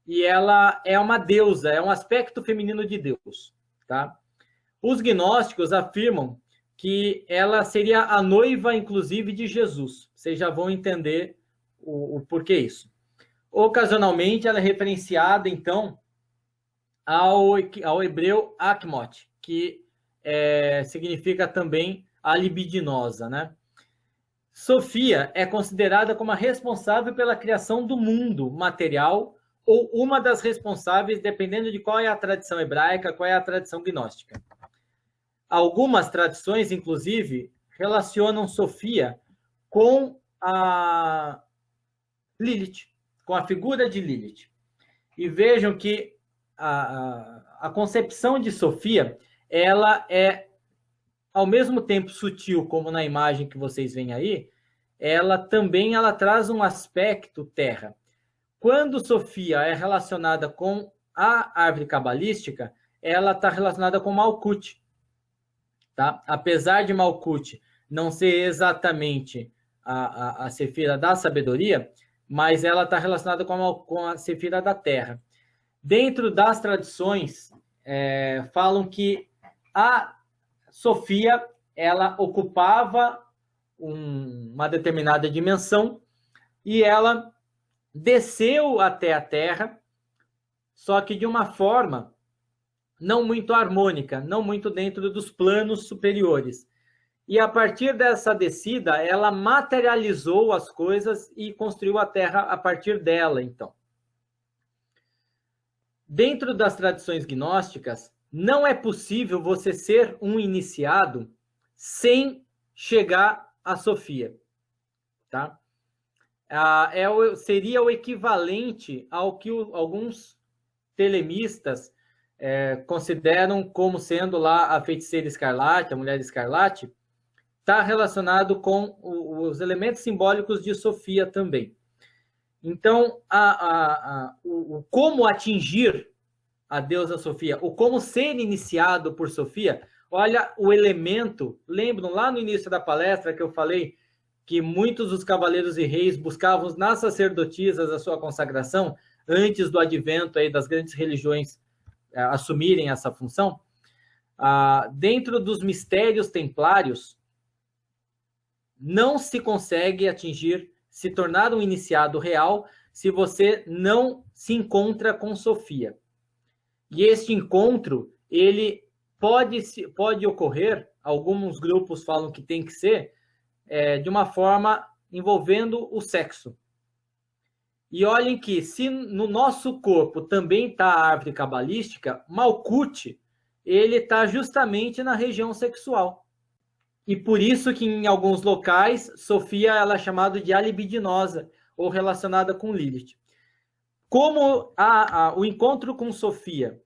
e ela é uma deusa, é um aspecto feminino de Deus. Tá? Os gnósticos afirmam que ela seria a noiva, inclusive, de Jesus. Vocês já vão entender o porquê isso. Ocasionalmente, ela é referenciada, então, ao hebreu Akmot, que significa também a libidinosa, né? Sofia é considerada como a responsável pela criação do mundo material ou uma das responsáveis, dependendo de qual é a tradição hebraica, qual é a tradição gnóstica. Algumas tradições, inclusive, relacionam Sofia com a Lilith, com a figura de Lilith. E vejam que a concepção de Sofia, ela é, ao mesmo tempo sutil, como na imagem que vocês veem aí, ela traz um aspecto terra. Quando Sofia é relacionada com a árvore cabalística, ela está relacionada com Malkuth. Tá? Apesar de Malkuth não ser exatamente a Sefira da sabedoria, mas ela está relacionada com a Sefira da terra. Dentro das tradições, falam que a Sofia ela ocupava uma determinada dimensão e ela desceu até a terra, só que de uma forma não muito harmônica, não muito dentro dos planos superiores. E a partir dessa descida, ela materializou as coisas e construiu a Terra a partir dela, então. Dentro das tradições gnósticas, não é possível você ser um iniciado sem chegar a Sofia, tá? Seria o equivalente ao que alguns telemistas consideram como sendo lá a feiticeira escarlate, a mulher escarlate, está relacionado com os elementos simbólicos de Sofia também. Então, o como atingir a deusa Sofia, o como ser iniciado por Sofia, olha o elemento, lembram lá no início da palestra que eu falei que muitos dos cavaleiros e reis buscavam nas sacerdotisas a sua consagração antes do advento aí das grandes religiões assumirem essa função? Dentro dos mistérios templários, não se consegue atingir, se tornar um iniciado real, se você não se encontra com Sofia. E este encontro, ele pode ocorrer, alguns grupos falam que tem que ser, de uma forma envolvendo o sexo. E olhem que, se no nosso corpo também está a árvore cabalística, Malkuth, ele está justamente na região sexual. E por isso que em alguns locais, Sofia ela é chamada de alibidinosa, ou relacionada com Lilith. Como o encontro com Sofia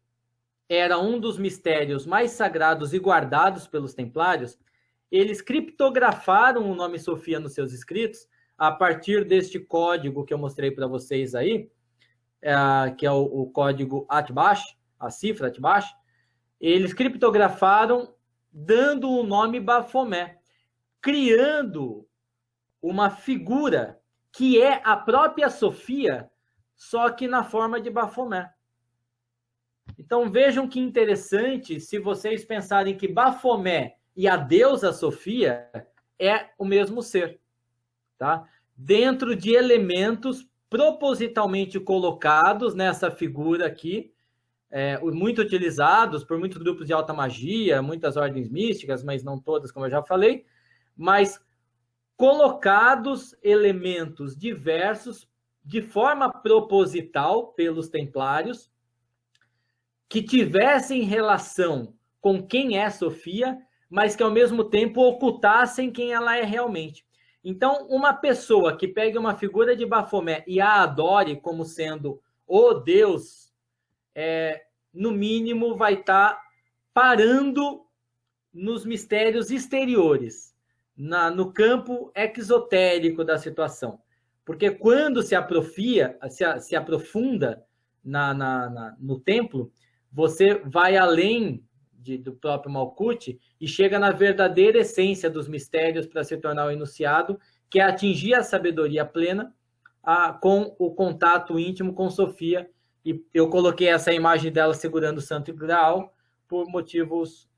era um dos mistérios mais sagrados e guardados pelos templários, eles criptografaram o nome Sofia nos seus escritos, a partir deste código que eu mostrei para vocês aí, que é o código Atbash, a cifra Atbash, eles criptografaram dando o nome Bafomé, criando uma figura que é a própria Sofia, só que na forma de Bafomé. Então vejam que interessante se vocês pensarem que Bafomé e a deusa Sofia é o mesmo ser, tá? Dentro de elementos propositalmente colocados nessa figura aqui, muito utilizados por muitos grupos de alta magia, muitas ordens místicas, mas não todas, como eu já falei, mas colocados elementos diversos de forma proposital pelos templários, que tivessem relação com quem é Sofia, mas que ao mesmo tempo ocultassem quem ela é realmente. Então, uma pessoa que pegue uma figura de Bafomé e a adore como sendo o Deus, no mínimo vai estar parando nos mistérios exteriores, no campo exotérico da situação. Porque quando se aprofunda no templo, você vai além do próprio Malkuth e chega na verdadeira essência dos mistérios para se tornar o enunciado, que é atingir a sabedoria plena com o contato íntimo com Sofia. E eu coloquei essa imagem dela segurando o Santo Graal por motivos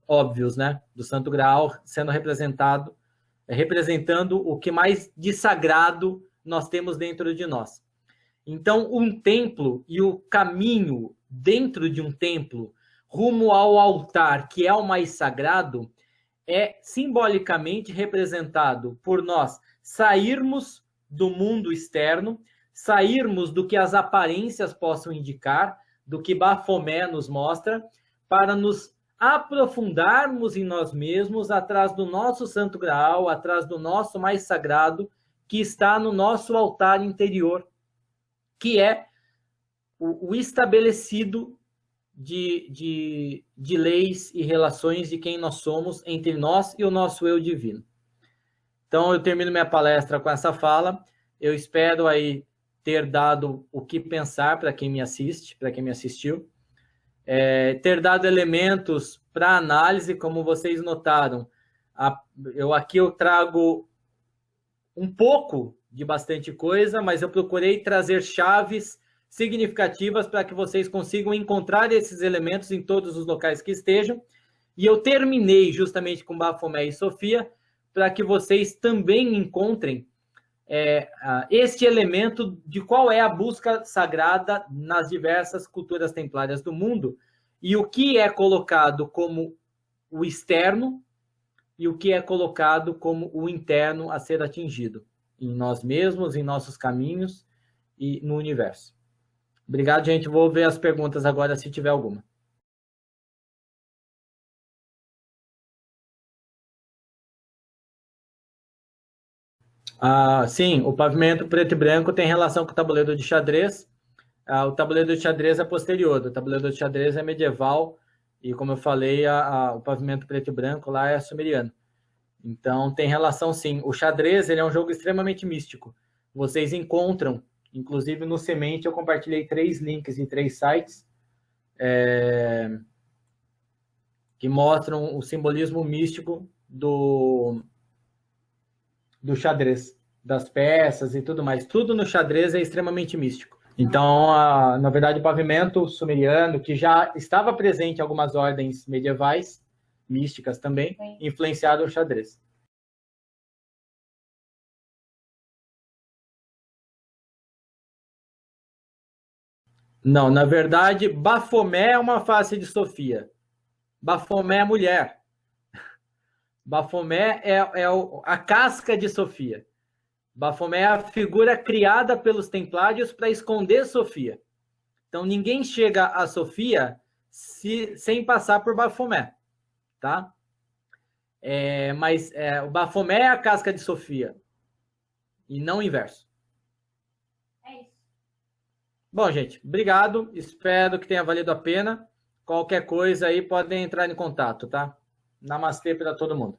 óbvios, né? Do Santo Graal sendo representando o que mais de sagrado nós temos dentro de nós. Então, um templo e o caminho dentro de um templo rumo ao altar, que é o mais sagrado, é simbolicamente representado por nós sairmos do mundo externo, sairmos do que as aparências possam indicar, do que Bafomé nos mostra, para nos aprofundarmos em nós mesmos, atrás do nosso Santo Graal, atrás do nosso mais sagrado, que está no nosso altar interior, que é o estabelecido de leis e relações de quem nós somos entre nós e o nosso eu divino. Então, eu termino minha palestra com essa fala. Eu espero aí ter dado o que pensar para quem me assiste, para quem me assistiu. Ter dado elementos para análise, como vocês notaram. Aqui eu trago um pouco de bastante coisa, mas eu procurei trazer chaves significativas para que vocês consigam encontrar esses elementos em todos os locais que estejam. E eu terminei justamente com Bafomé e Sofia para que vocês também encontrem este elemento de qual é a busca sagrada nas diversas culturas templárias do mundo e o que é colocado como o externo e o que é colocado como o interno a ser atingido em nós mesmos, em nossos caminhos e no universo. Obrigado, gente. Vou ver as perguntas agora, se tiver alguma. Sim, o pavimento preto e branco tem relação com o tabuleiro de xadrez. O tabuleiro de xadrez é posterior, o tabuleiro de xadrez é medieval e, como eu falei, o pavimento preto e branco lá é sumeriano. Então, tem relação sim. O xadrez ele é um jogo extremamente místico. Vocês encontram, inclusive no Semente, eu compartilhei 3 links em 3 sites que mostram o simbolismo místico do xadrez, das peças e tudo mais. Tudo no xadrez é extremamente místico. Então, na verdade, o pavimento sumeriano, que já estava presente em algumas ordens medievais, místicas também, influenciado o xadrez. Não, na verdade, Bafomé é uma face de Sofia. Bafomé é mulher. Bafomé é a casca de Sofia. Bafomé é a figura criada pelos templários para esconder Sofia. Então, ninguém chega a Sofia sem passar por Bafomé, tá? Mas o Bafomé é a casca de Sofia e não o inverso. É isso. Bom, gente, obrigado. Espero que tenha valido a pena. Qualquer coisa aí, podem entrar em contato, tá? Namastê para todo mundo.